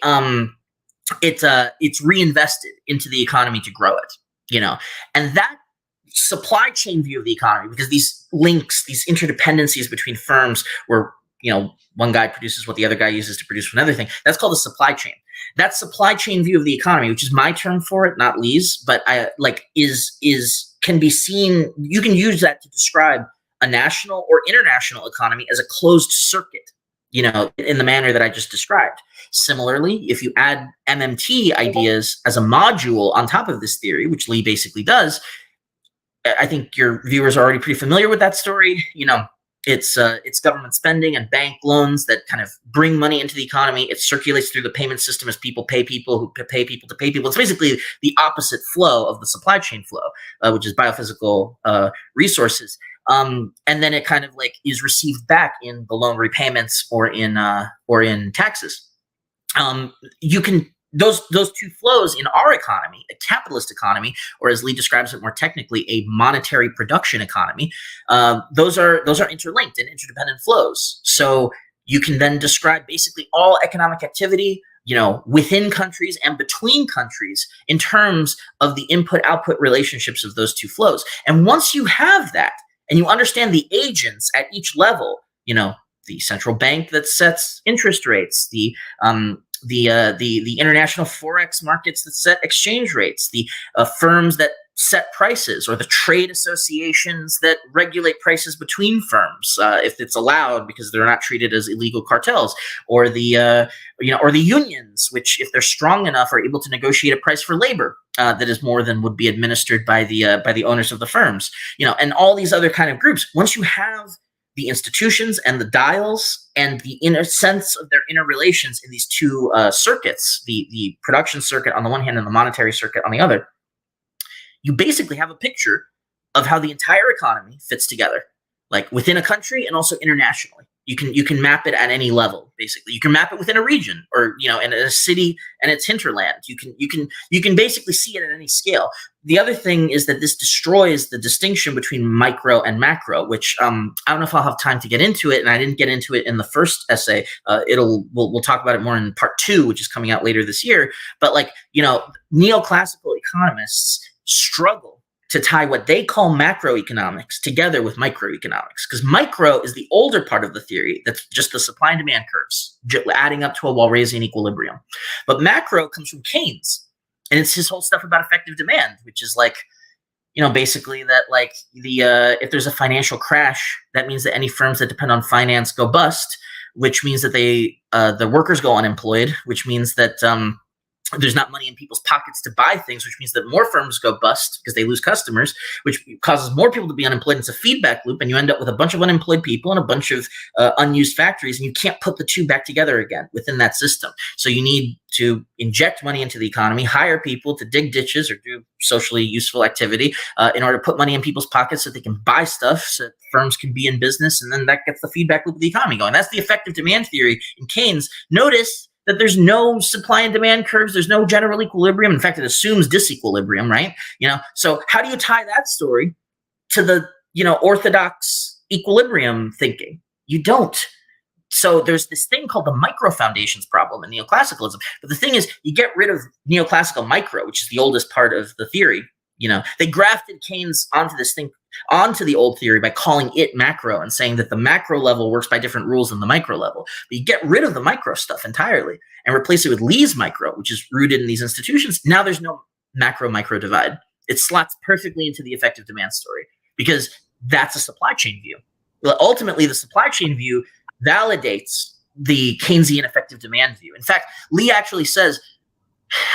it's reinvested into the economy to grow it, and that supply chain view of the economy, because these links, these interdependencies between firms where, one guy produces what the other guy uses to produce another thing, that's called the supply chain. That supply chain view of the economy, which is my term for it, not Lee's, but can be seen, you can use that to describe a national or international economy as a closed circuit, in the manner that I just described. Similarly, if you add MMT ideas as a module on top of this theory, which Lee basically does, I think your viewers are already pretty familiar with that story. It's government spending and bank loans that kind of bring money into the economy. It circulates through the payment system as people pay people who pay people to pay people. It's basically the opposite flow of the supply chain flow, which is biophysical resources. And then it kind of is received back in the loan repayments or in taxes. Those two flows in our economy, a capitalist economy, or as Lee describes it more technically, a monetary production economy, those are interlinked and interdependent flows. So you can then describe basically all economic activity, within countries and between countries in terms of the input-output relationships of those two flows. And once you have that, and you understand the agents at each level, the central bank that sets interest rates, the international forex markets that set exchange rates, the firms that set prices, or the trade associations that regulate prices between firms, if it's allowed, because they're not treated as illegal cartels, or the unions, which, if they're strong enough, are able to negotiate a price for labor that is more than would be administered by the owners of the firms, and all these other kind of groups. Once you have the institutions and the dials and the inner sense of their interrelations in these two circuits, the production circuit on the one hand and the monetary circuit on the other, you basically have a picture of how the entire economy fits together, within a country and also internationally. You can map it at any level. Basically, you can map it within a region, or in a city and its hinterland. You can basically see it at any scale. The other thing is that this destroys the distinction between micro and macro, which I don't know if I'll have time to get into it, and I didn't get into it in the first essay. We'll talk about it more in part 2, which is coming out later this year. But neoclassical economists struggle to tie what they call macroeconomics together with microeconomics, because micro is the older part of the theory that's just the supply and demand curves adding up to a Walrasian equilibrium. But macro comes from Keynes, and it's his whole stuff about effective demand, which is basically that if there's a financial crash, that means that any firms that depend on finance go bust, which means that the workers go unemployed, which means that there's not money in people's pockets to buy things, which means that more firms go bust because they lose customers, which causes more people to be unemployed. It's a feedback loop, and you end up with a bunch of unemployed people and a bunch of unused factories, and you can't put the two back together again within that system. So you need to inject money into the economy, hire people to dig ditches or do socially useful activity in order to put money in people's pockets so they can buy stuff, so that firms can be in business, and then that gets the feedback loop of the economy going. That's the effective demand theory in Keynes. Notice that there's no supply and demand curves. There's no general equilibrium. In fact, it assumes disequilibrium, right? So how do you tie that story to the, orthodox equilibrium thinking? You don't. So there's this thing called the micro foundations problem in neoclassicalism. But the thing is, you get rid of neoclassical micro, which is the oldest part of the theory. They grafted Keynes onto the old theory by calling it macro and saying that the macro level works by different rules than the micro level. But you get rid of the micro stuff entirely and replace it with Lee's micro, which is rooted in these institutions. Now there's no macro-micro divide. It slots perfectly into the effective demand story because that's a supply chain view. Well, ultimately, the supply chain view validates the Keynesian effective demand view. In fact, Lee actually says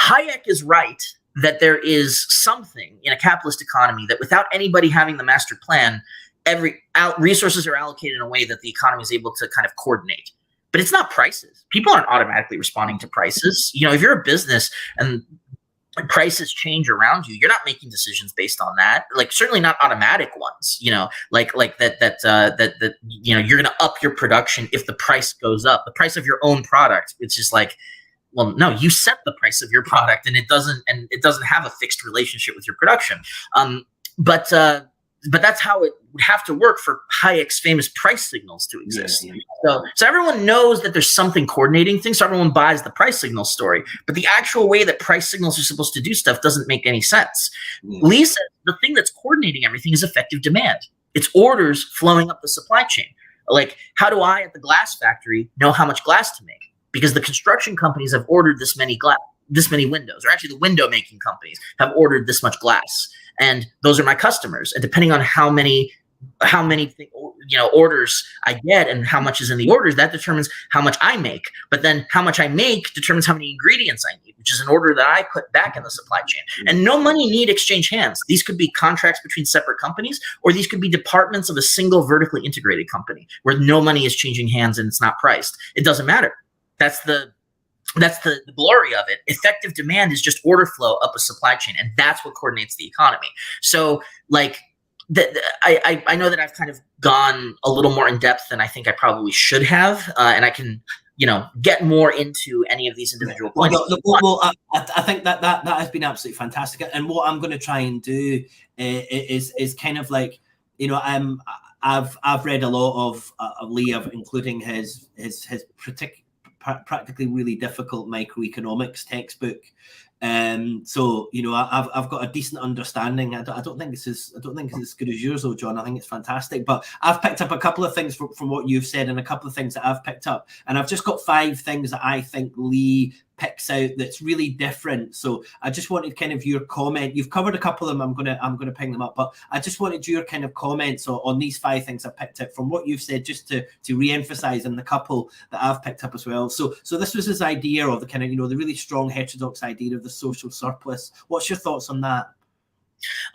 Hayek is right that there is something in a capitalist economy that without anybody having the master plan, resources are allocated in a way that the economy is able to kind of coordinate. But it's not prices. People aren't automatically responding to prices. If you're a business and prices change around you, you're not making decisions based on that. Certainly not automatic ones. You're going to up your production if the price goes up. The price of your own product, it's just well, no, you set the price of your product, and it doesn't have a fixed relationship with your production. But but that's how it would have to work for Hayek's famous price signals to exist. So everyone knows that there's something coordinating things, so everyone buys the price signal story. But the actual way that price signals are supposed to do stuff doesn't make any sense. Lee said the thing that's coordinating everything is effective demand. It's orders flowing up the supply chain. Like, how do I at the glass factory know how much glass to make? Because the construction companies have ordered this many windows, or actually the window making companies have ordered this much glass, and those are my customers. And depending on how many orders I get and how much is in the orders, that determines how much I make. But then how much I make determines how many ingredients I need, which is an order that I put back in the supply chain. And no money need exchange hands. These could be contracts between separate companies, or these could be departments of a single vertically integrated company where no money is changing hands and it's not priced. It doesn't matter. That's the glory of it. Effective demand is just order flow up a supply chain, and that's what coordinates the economy. So, like, I know that I've kind of gone a little more in depth than I think I probably should have, and I can, get more into any of these individual points. I think that has been absolutely fantastic. And what I'm going to try and do is kind of like, I've read a lot of Lee, including his practically really difficult microeconomics textbook. So I've got a decent understanding. I don't think it's as good as yours, though, John. I think it's fantastic. But I've picked up a couple of things from what you've said, and a couple of things that I've picked up. And I've just got 5 things that I think Lee picks out that's really different. So I just wanted kind of your comment. You've covered a couple of them. I'm gonna ping them up, but I just wanted your kind of comments on these 5 things I picked up from what you've said, just to re-emphasize in the couple that I've picked up as well. So this was his idea of the kind of the really strong heterodox idea of the social surplus. What's your thoughts on that?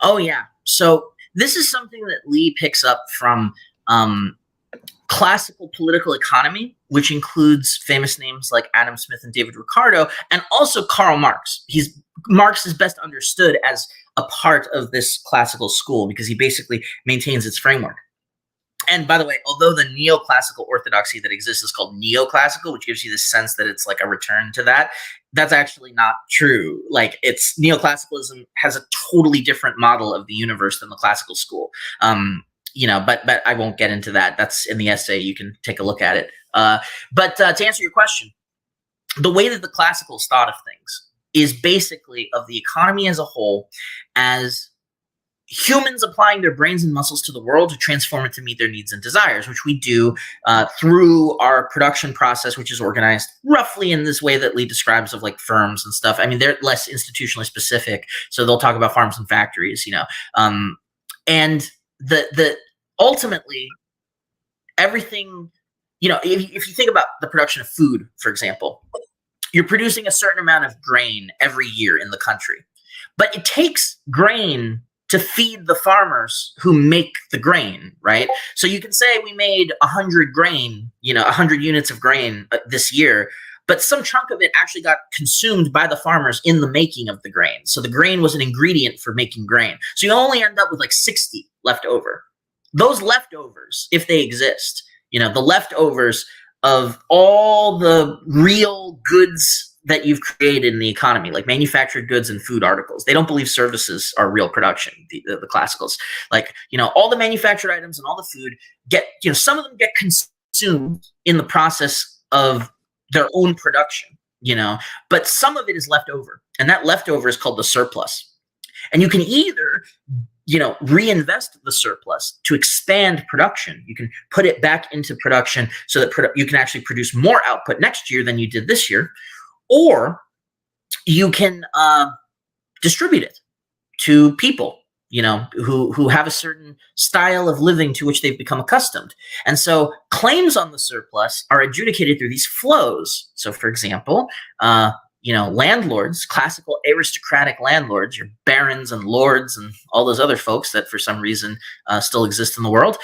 Oh yeah. So this is something that Lee picks up from classical political economy, which includes famous names like Adam Smith and David Ricardo, and also Karl Marx. Marx is best understood as a part of this classical school because he basically maintains its framework. And by the way, although the neoclassical orthodoxy that exists is called neoclassical, which gives you the sense that it's like a return to that, that's actually not true. Like, it's neoclassicalism has a totally different model of the universe than the classical school. But I won't get into that. That's in the essay. You can take a look at it. But to answer your question, the way that the classicals thought of things is basically of the economy as a whole as humans applying their brains and muscles to the world to transform it to meet their needs and desires, which we do through our production process, which is organized roughly in this way that Lee describes of like firms and stuff. I mean, they're less institutionally specific, so they'll talk about farms and factories, and the ultimately everything, if you think about the production of food, for example, you're producing a certain amount of grain every year in the country, but it takes grain to feed the farmers who make the grain, right? So you can say we made 100 units of grain this year, but some chunk of it actually got consumed by the farmers in the making of the grain. So the grain was an ingredient for making grain. So you only end up with like 60 left over. Those leftovers, if they exist, the leftovers of all the real goods that you've created in the economy, like manufactured goods and food articles. They don't believe services are real production, the classicals. Like, all the manufactured items and all the food get, some of them get consumed in the process of their own production, but some of it is left over. And that leftover is called the surplus. And you can either, reinvest the surplus to expand production. You can put it back into production so that you can actually produce more output next year than you did this year. Or you can distribute it to people, who have a certain style of living to which they've become accustomed. And so claims on the surplus are adjudicated through these flows. So, for example, landlords, classical aristocratic landlords, your barons and lords and all those other folks that for some reason still exist in the world,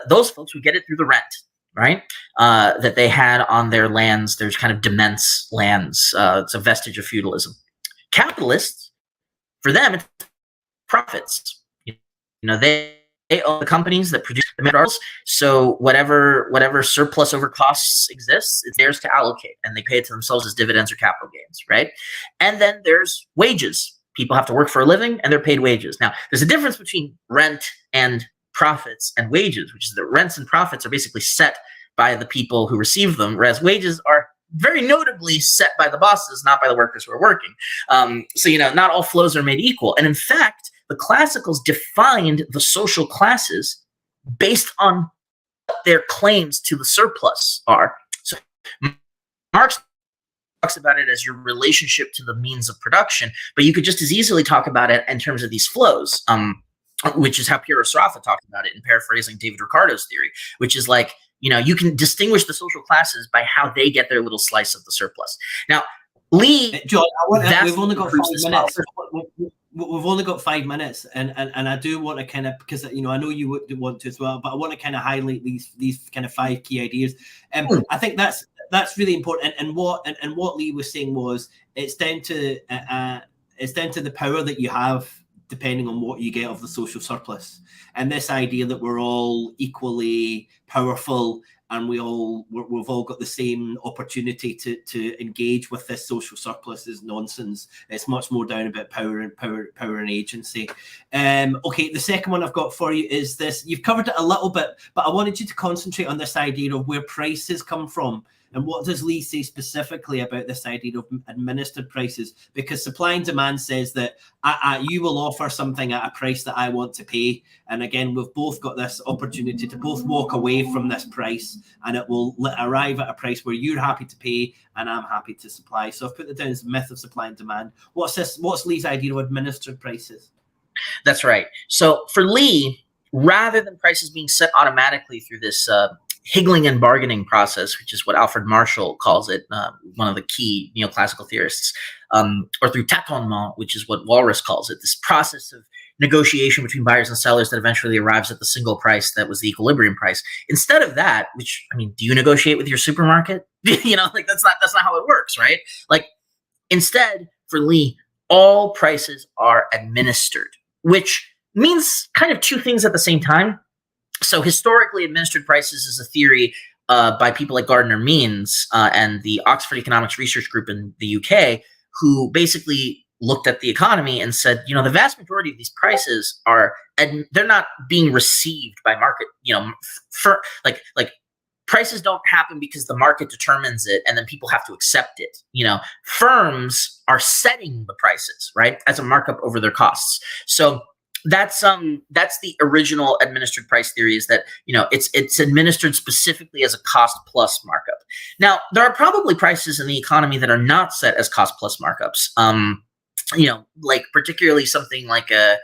those folks would get it through the rent. Right? That they had on their lands. There's kind of demesne lands. It's a vestige of feudalism. Capitalists, for them, it's profits. They own the companies that produce the metals. So whatever surplus over costs exists, it's theirs to allocate, and they pay it to themselves as dividends or capital gains, right? And then there's wages. People have to work for a living, and they're paid wages. Now, there's a difference between rent and profits and wages, which is that rents and profits are basically set by the people who receive them, whereas wages are very notably set by the bosses, not by the workers who are working. So, not all flows are made equal. And in fact, the classicals defined the social classes based on what their claims to the surplus are. So Marx talks about it as your relationship to the means of production, but you could just as easily talk about it in terms of these flows, which is how Piero Sraffa talked about it in paraphrasing David Ricardo's theory, which is like, you can distinguish the social classes by how they get their little slice of the surplus. Now, Lee, John, we've only got 5 minutes. We've only got 5 minutes, and I do want to kind of, because I know you would want to as well, but I want to kind of highlight these kind of 5 key ideas. I think that's really important. And what Lee was saying was it's down to the power that you have depending on what you get of the social surplus, and this idea that we're all equally powerful and we've all got the same opportunity to engage with this social surplus is nonsense. It's much more down about power and agency. Okay, the second one I've got for you is this. You've covered it a little bit, but I wanted you to concentrate on this idea of where prices come from. And what does Lee say specifically about this idea of administered prices? Because supply and demand says that you will offer something at a price that I want to pay. And again, we've both got this opportunity to both walk away from this price, and it will arrive at a price where you're happy to pay and I'm happy to supply. So I've put it down as myth of supply and demand. What's Lee's idea of administered prices? That's right. So for Lee, rather than prices being set automatically through this higgling and bargaining process, which is what Alfred Marshall calls it, one of the key neoclassical theorists, or through tâtonnement, which is what Walras calls it, this process of negotiation between buyers and sellers that eventually arrives at the single price that was the equilibrium price. Instead of that, which, do you negotiate with your supermarket? That's not how it works, right? Like, instead, for Lee, all prices are administered, which means kind of 2 things at the same time. So historically, administered prices is a theory by people like Gardner Means and the Oxford Economics Research Group in the UK, who basically looked at the economy and said, the vast majority of these prices they're not being received by market, prices don't happen because the market determines it and then people have to accept it. Firms are setting the prices, right, as a markup over their costs. So that's the original administered price theory, is that it's administered specifically as a cost plus markup. Now, there are probably prices in the economy that are not set as cost plus markups. Like particularly something like an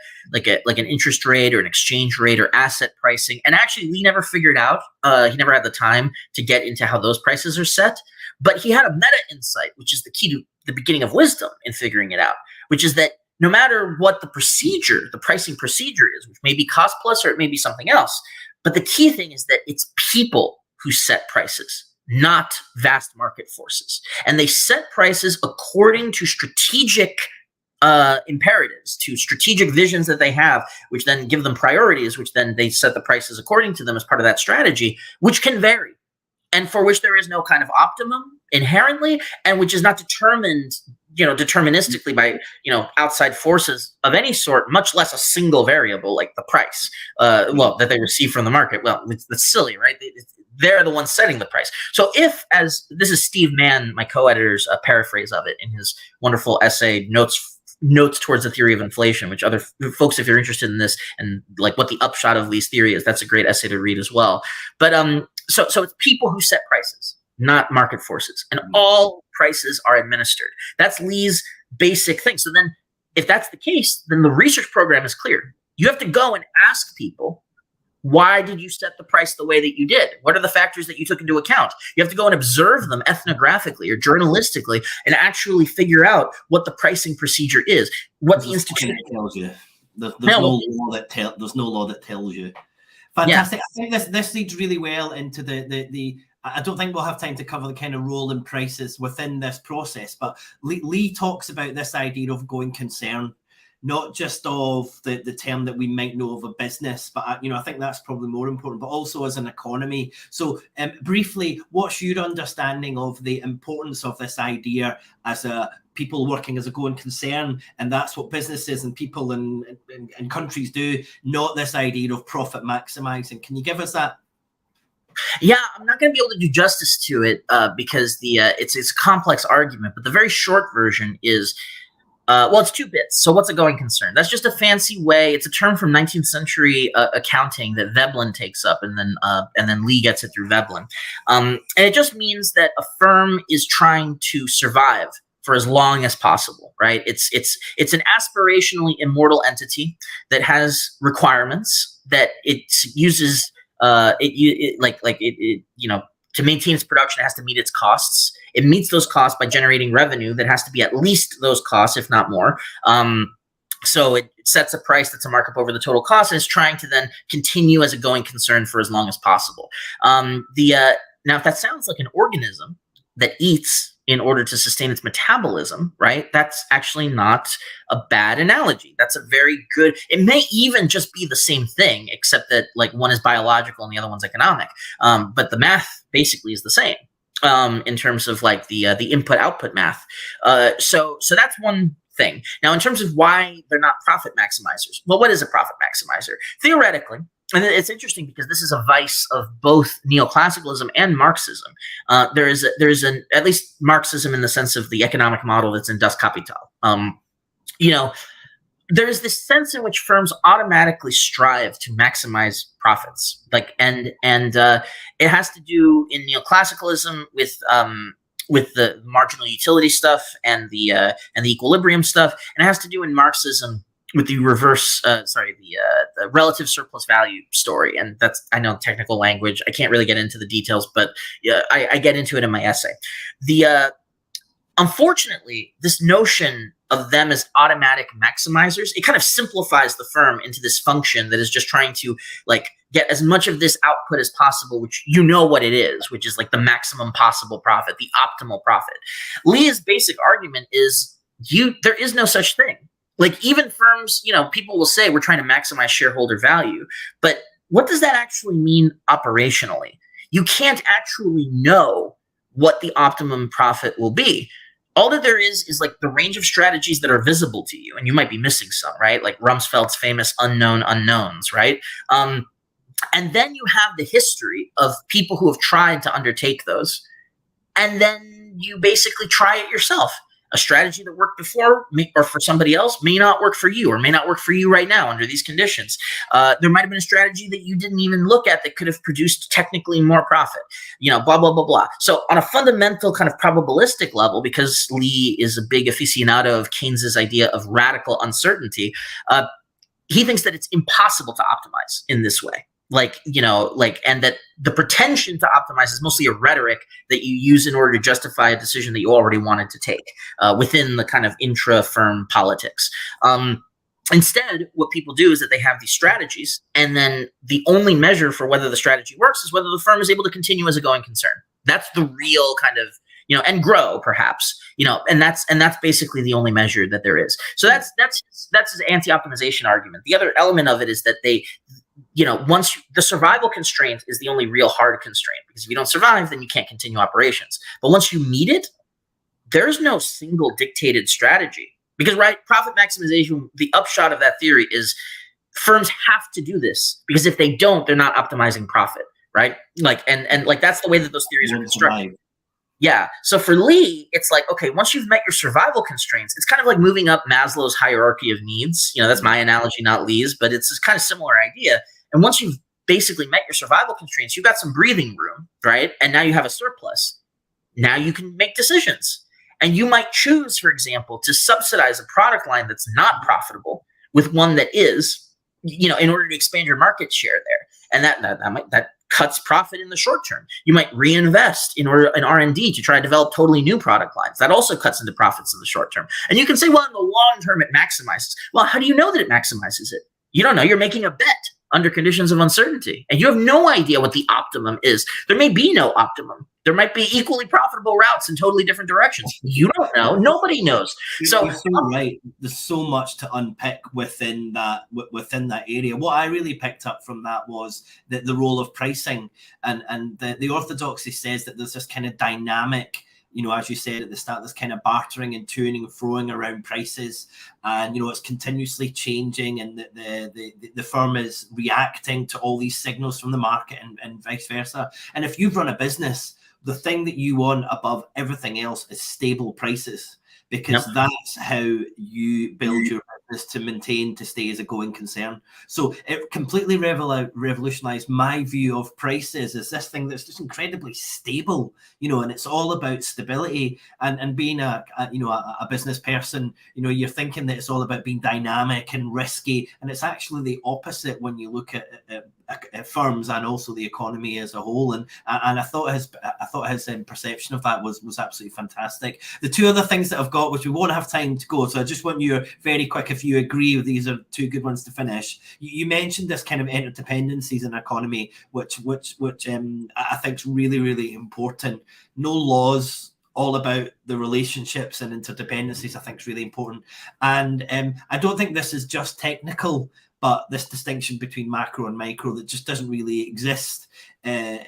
interest rate or an exchange rate or asset pricing. And actually, Lee never figured out. He never had the time to get into how those prices are set. But he had a meta insight, which is the key to the beginning of wisdom in figuring it out, which is that no matter what the pricing procedure is, which may be cost plus or it may be something else, but the key thing is that it's people who set prices, not vast market forces. And they set prices according to strategic imperatives, to strategic visions that they have, which then give them priorities, which then they set the prices according to them as part of that strategy, which can vary, and for which there is no kind of optimum inherently, and which is not determined deterministically by outside forces of any sort, much less a single variable like the price that they receive from the market. Well, that's silly, right? They're the ones setting the price. So if, as this is Steve Mann, my co-editor's paraphrase of it in his wonderful essay Notes Towards the Theory of Inflation, which other folks, if you're interested in this and like what the upshot of Lee's theory is, that's a great essay to read as well. But so it's people who set prices, not market forces, and all prices are administered. That's Lee's basic thing. So then if that's the case, then the research program is clear. You have to go and ask people, why did you set the price the way that you did? What are the factors that you took into account? You have to go and observe them ethnographically or journalistically and actually figure out what the pricing procedure is, what the institution tells you. There's no law that tells you. Fantastic. Yeah. I think this leads really well into the I don't think we'll have time to cover the kind of role in prices within this process, but Lee talks about this idea of going concern, not just of the term that we might know of a business, but I think that's probably more important, but also as an economy. So briefly, what's your understanding of the importance of this idea as a people working as a going concern, and that's what businesses and people and countries do, not this idea of profit maximizing. Can you give us that? Yeah, I'm not going to be able to do justice to it because it's a complex argument. But the very short version is, well, it's 2 bits. So what's a going concern? That's just a fancy way. It's a term from 19th century accounting that Veblen takes up, and then Lee gets it through Veblen. And it just means that a firm is trying to survive for as long as possible, right? It's an aspirationally immortal entity that has requirements that it uses. To maintain its production, it has to meet its costs. It meets those costs by generating revenue that has to be at least those costs, if not more. So it sets a price that's a markup over the total cost, and is trying to then continue as a going concern for as long as possible. Now, if that sounds like an organism that eats in order to sustain its metabolism, right? That's actually not a bad analogy. That's a very good, it may even just be the same thing, except that like one is biological and the other one's economic. But the math basically is the same in terms of like the input-output math. So that's one thing. Now, in terms of why they're not profit maximizers, well, what is a profit maximizer? Theoretically, and it's interesting because this is a vice of both neoclassicalism and Marxism. There's at least Marxism in the sense of the economic model that's in Das Kapital. There's this sense in which firms automatically strive to maximize profits, and it has to do in neoclassicalism with the marginal utility stuff and the equilibrium stuff, and it has to do in Marxism with the reverse, the relative surplus value story. And that's, I know, technical language. I can't really get into the details, but yeah, I get into it in my essay. Unfortunately, this notion of them as automatic maximizers, it kind of simplifies the firm into this function that is just trying to like get as much of this output as possible, which you know what it is, which is like the maximum possible profit, the optimal profit. Leah's basic argument is there is no such thing. Like even firms, people will say we're trying to maximize shareholder value, but what does that actually mean operationally? You can't actually know what the optimum profit will be. All that there is like the range of strategies that are visible to you, and you might be missing some, right? Like Rumsfeld's famous unknown unknowns, right? And then you have the history of people who have tried to undertake those, and then you basically try it yourself. A strategy that worked before or for somebody else may not work for you, or may not work for you right now under these conditions. There might have been a strategy that you didn't even look at that could have produced technically more profit, blah, blah, blah, blah. So on a fundamental kind of probabilistic level, because Lee is a big aficionado of Keynes's idea of radical uncertainty, he thinks that it's impossible to optimize in this way. And that the pretension to optimize is mostly a rhetoric that you use in order to justify a decision that you already wanted to take within the kind of intra-firm politics. Instead, what people do is that they have these strategies, and then the only measure for whether the strategy works is whether the firm is able to continue as a going concern. That's the real kind of, and grow perhaps, and that's basically the only measure that there is. So that's his anti-optimization argument. The other element of it is that once the survival constraint is the only real hard constraint, because if you don't survive, then you can't continue operations. But once you meet it, there's no single dictated strategy, because profit maximization, the upshot of that theory is firms have to do this, because if they don't, they're not optimizing profit, right? And that's the way that those theories are constructed. Yeah. So for Lee, it's like, okay, once you've met your survival constraints, it's kind of like moving up Maslow's hierarchy of needs. That's my analogy, not Lee's, but it's this kind of similar idea. And once you've basically met your survival constraints, you've got some breathing room, right? And now you have a surplus. Now you can make decisions. And you might choose, for example, to subsidize a product line that's not profitable with one that is, in order to expand your market share there. And that cuts profit in the short term. You might reinvest in R&D to try to develop totally new product lines. That also cuts into profits in the short term. And you can say, well, in the long term, it maximizes. Well, how do you know that it maximizes it? You don't know. You're making a bet under conditions of uncertainty, and you have no idea what the optimum is. There may be no optimum. There might be equally profitable routes in totally different directions. You don't know. Nobody knows. So you're so right. There's so much to unpick within that area. What I really picked up from that was the role of pricing, and the orthodoxy says that there's this kind of dynamic as you said at the start, this kind of bartering and toing and froing around prices, and it's continuously changing, and the firm is reacting to all these signals from the market, and vice versa. And if you've run a business, the thing that you want above everything else is stable prices, because that's how you build your business to stay as a going concern. So it completely revolutionized my view of prices as this thing that's just incredibly stable, and it's all about stability, and being a business person, you're thinking that it's all about being dynamic and risky, and it's actually the opposite when you look at firms and also the economy as a whole. And I thought his perception of that was absolutely fantastic. The two other things that I've got, which we won't have time to go, so I just want you very quick, if you agree with these are two good ones to finish. You mentioned this kind of interdependencies in economy, which I think is really, really important. No laws, all about the relationships and interdependencies, I think is really important. And I don't think this is just technical, but this distinction between macro and micro that just doesn't really exist in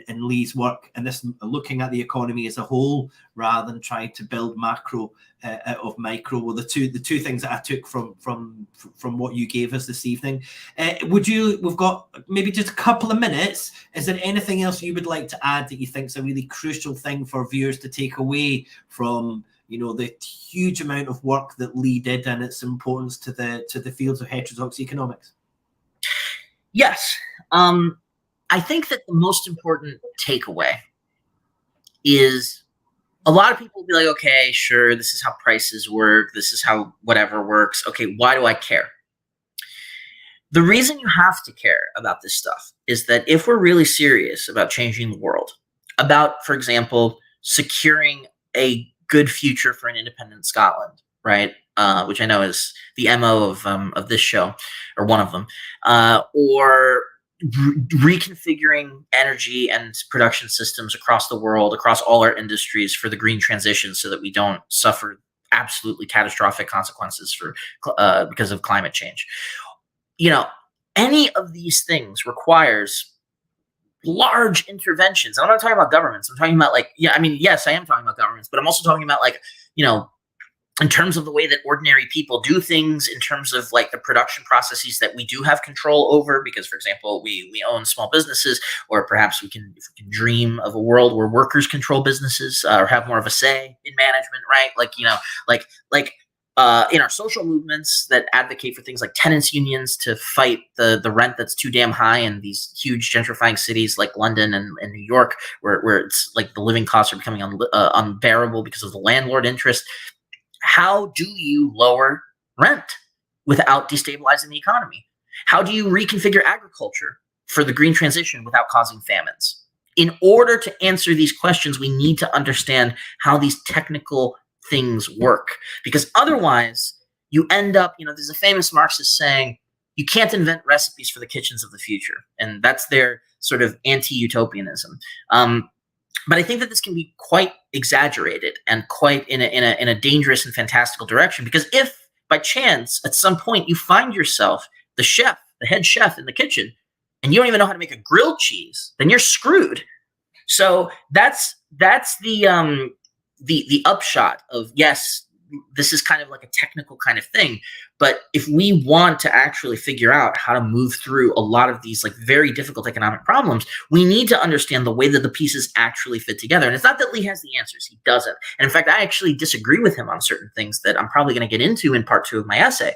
Lee's work, and this looking at the economy as a whole rather than trying to build macro out of micro, were the two things that I took from what you gave us this evening. We've got maybe just a couple of minutes. Is there anything else you would like to add that you think is a really crucial thing for viewers to take away from the huge amount of work that Lee did and its importance to the fields of heterodox economics? Yes. I think that the most important takeaway is a lot of people will be like, okay, sure, this is how prices work. This is how whatever works. Okay, why do I care? The reason you have to care about this stuff is that if we're really serious about changing the world, about, for example, securing a good future for an independent Scotland, right? Which I know is the MO of this show, or one of them, or reconfiguring energy and production systems across the world, across all our industries for the green transition, so that we don't suffer absolutely catastrophic consequences because of climate change. Any of these things requires large interventions. I'm not talking about governments. I'm talking about yes, I am talking about governments, but I'm also talking about in terms of the way that ordinary people do things, in terms of the production processes that we do have control over, because, for example, we own small businesses, or perhaps if we can dream of a world where workers control businesses, or have more of a say in management, right? In our social movements that advocate for things like tenants unions to fight the rent that's too damn high in these huge gentrifying cities like London and New York, where it's the living costs are becoming unbearable because of the landlord interest. How do you lower rent without destabilizing the economy? How do you reconfigure agriculture for the green transition without causing famines? In order to answer these questions, we need to understand how these technical things work, because otherwise you end up, there's a famous Marxist saying, you can't invent recipes for the kitchens of the future. And that's their sort of anti-utopianism. But I think that this can be quite exaggerated and quite in a dangerous and fantastical direction, because if by chance at some point you find yourself the head chef in the kitchen, and you don't even know how to make a grilled cheese, then you're screwed. So that's the upshot of, yes, this is kind of like a technical kind of thing, but if we want to actually figure out how to move through a lot of these very difficult economic problems, we need to understand the way that the pieces actually fit together. And it's not that Lee has the answers. He doesn't. And in fact, I actually disagree with him on certain things that I'm probably going to get into in part 2 of my essay.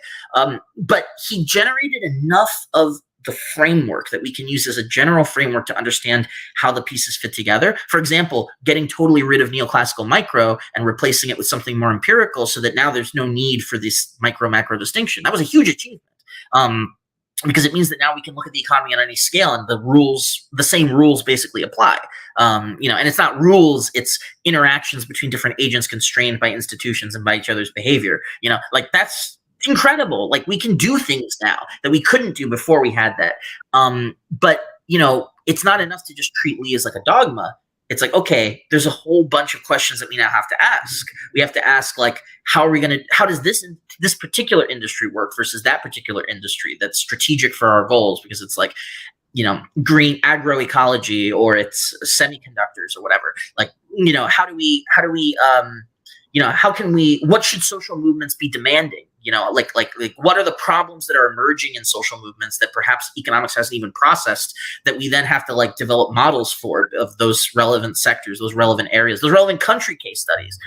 But he generated enough of the framework that we can use as a general framework to understand how the pieces fit together. For example, getting totally rid of neoclassical micro and replacing it with something more empirical, so that now there's no need for this micro-macro distinction. That was a huge achievement, because it means that now we can look at the economy on any scale, and the same rules basically apply. And it's not rules, it's interactions between different agents constrained by institutions and by each other's behavior. That's incredible. We can do things now that we couldn't do before we had that. But it's not enough to just treat Lee as a dogma. It's okay, there's a whole bunch of questions that we now have to ask. We have to ask, how does this particular industry work versus that particular industry that's strategic for our goals, because it's green agroecology, or it's semiconductors or whatever. how do we what should social movements be demanding? Like what are the problems that are emerging in social movements that perhaps economics hasn't even processed, that we then have to like develop models for, of those relevant sectors, those relevant areas, those relevant country case studies,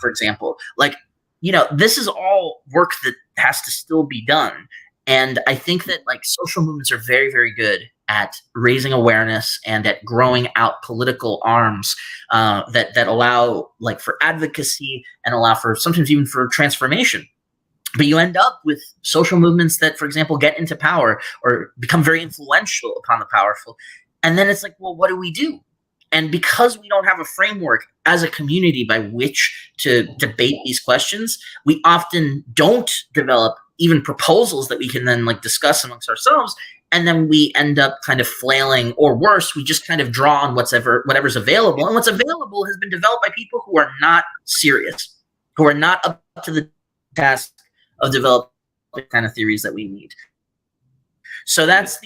for example. Like, this is all work that has to still be done. And I think that like social movements are very, very good at raising awareness and at growing out political arms that allow like for advocacy and allow for sometimes even for transformation. But you end up with social movements that, for example, get into power or become very influential upon the powerful. And then it's like, well, what do we do? And because we don't have a framework as a community by which to debate these questions, we often don't develop even proposals that we can then like discuss amongst ourselves. And then we end up kind of flailing, or worse, we just kind of draw on whatever's available. And what's available has been developed by people who are not serious, who are not up to the task of developing the kind of theories that we need. So that's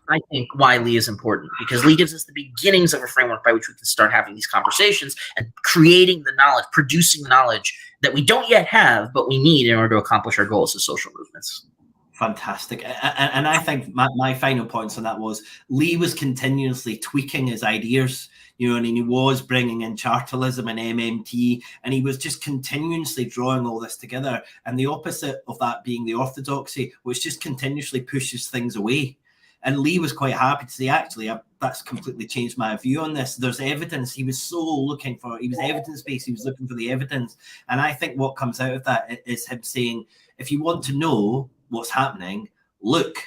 I think why Lee is important, because Lee gives us the beginnings of a framework by which we can start having these conversations and creating the knowledge, producing knowledge that we don't yet have, but we need in order to accomplish our goals as social movements. Fantastic. And I think my final points on that was Lee was continuously tweaking his ideas, and he was bringing in chartalism and MMT, and he was just continuously drawing all this together. And the opposite of that being the orthodoxy, which just continuously pushes things away. And Lee was quite happy to say, actually, that's completely changed my view on this. There's evidence. He was evidence-based. He was looking for the evidence. And I think what comes out of that is him saying, if you want to know what's happening, look.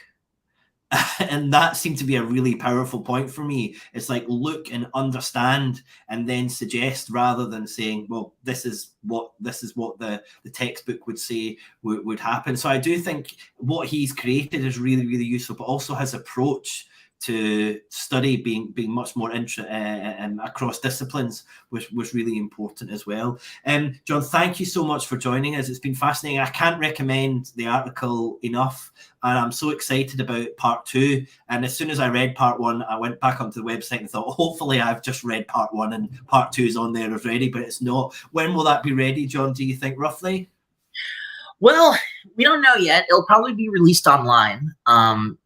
And that seemed to be a really powerful point for me. It's like, look and understand and then suggest, rather than saying, well, this is what the textbook would say would happen. So I do think what he's created is really, really useful, but also his approach to study being much more across disciplines was really important as well. John, thank you so much for joining us. It's been fascinating. I can't recommend the article enough, and I'm so excited about part 2. And as soon as I read part 1, I went back onto the website and thought, hopefully I've just read part 1 and part 2 is on there already, but it's not. When will that be ready, John, do you think, roughly? Well, we don't know yet. It'll probably be released online. And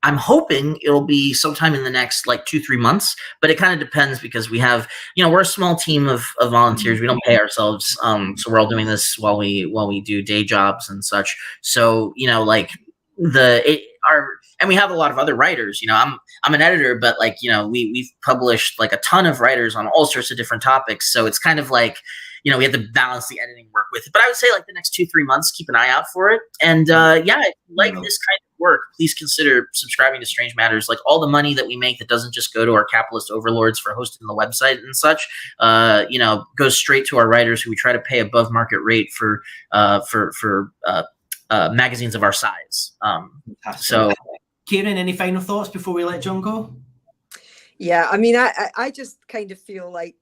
I'm hoping it'll be sometime in the next like 2-3 months, but it kind of depends, because we have, we're a small team of volunteers. We don't pay ourselves. So we're all doing this while we do day jobs and such. So, and we have a lot of other writers. I'm an editor, but like, we've published like a ton of writers on all sorts of different topics. So it's kind of like, we have to balance the editing work with it. But I would say like the next 2-3 months, keep an eye out for it. And if you like this kind of work, please consider subscribing to Strange Matters. Like, all the money that we make that doesn't just go to our capitalist overlords for hosting the website and such, goes straight to our writers, who we try to pay above market rate for magazines of our size. So, Kieran, any final thoughts before we let John go? Yeah, I mean, I just kind of feel like,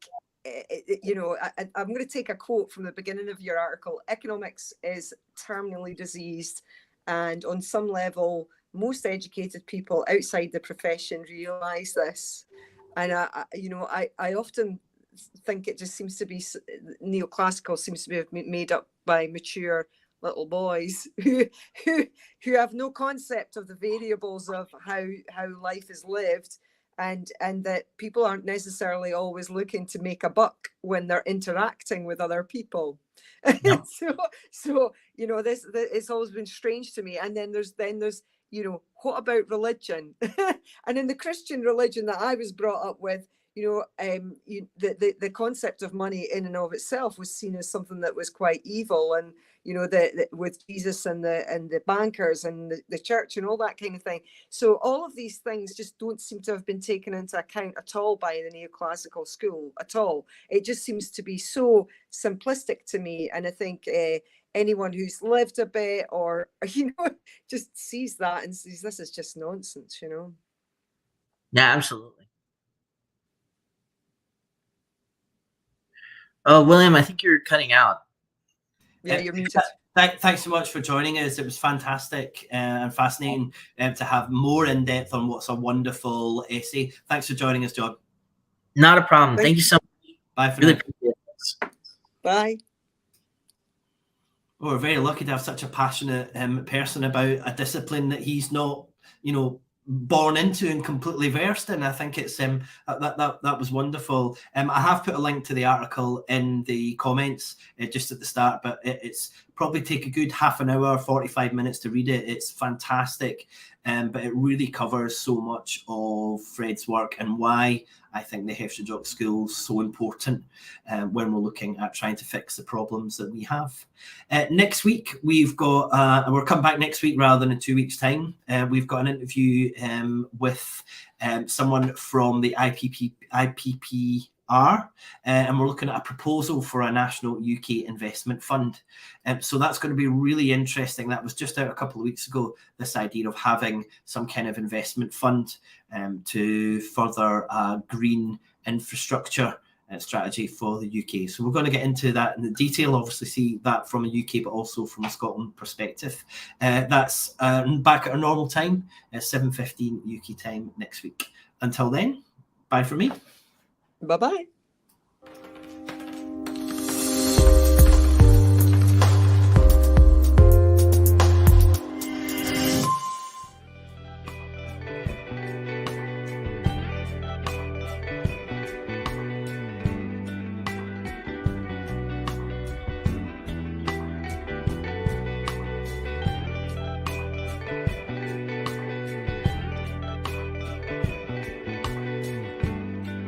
I'm going to take a quote from the beginning of your article. Economics is terminally diseased, and on some level, most educated people outside the profession realize this. And I often think it just seems to be neoclassical seems to be made up by mature little boys who have no concept of the variables of how life is lived. And that people aren't necessarily always looking to make a buck when they're interacting with other people. No. so this it's always been strange to me. And then there's what about religion? And in the Christian religion that I was brought up with, the concept of money in and of itself was seen as something that was quite evil, and with Jesus and the bankers and the church and all that kind of thing. So all of these things just don't seem to have been taken into account at all by the neoclassical school at all. It just seems to be so simplistic to me, and I think anyone who's lived a bit or just sees that and sees this is just nonsense. Yeah, absolutely. Oh, William, I think you're cutting out. Yeah, you're muted. Thanks so much for joining us. It was fantastic and fascinating to have more in depth on what's a wonderful essay. Thanks for joining us, John. Not a problem. Thank you so much. Bye for Really now. appreciate this. Bye. Well, we're very lucky to have such a passionate person about a discipline that he's not, born into and completely versed in. I think it's that was wonderful. I have put a link to the article in the comments just at the start, but it's probably take a good half an hour, 45 minutes to read it. It's fantastic, but it really covers so much of Fred's work and why I think the heterodox school is so important when we're looking at trying to fix the problems that we have. Next week, we've got, and we'll come back next week rather than in 2 weeks' time. We've got an interview with someone from the IPPR, and we're looking at a proposal for a national UK investment fund. So that's going to be really interesting. That was just out a couple of weeks ago, this idea of having some kind of investment fund to further green infrastructure strategy for the UK. So we're going to get into that in the detail, obviously see that from a UK but also from a Scotland perspective. That's back at our normal time, 7:15 UK time next week. Until then, bye from me. Bye-bye.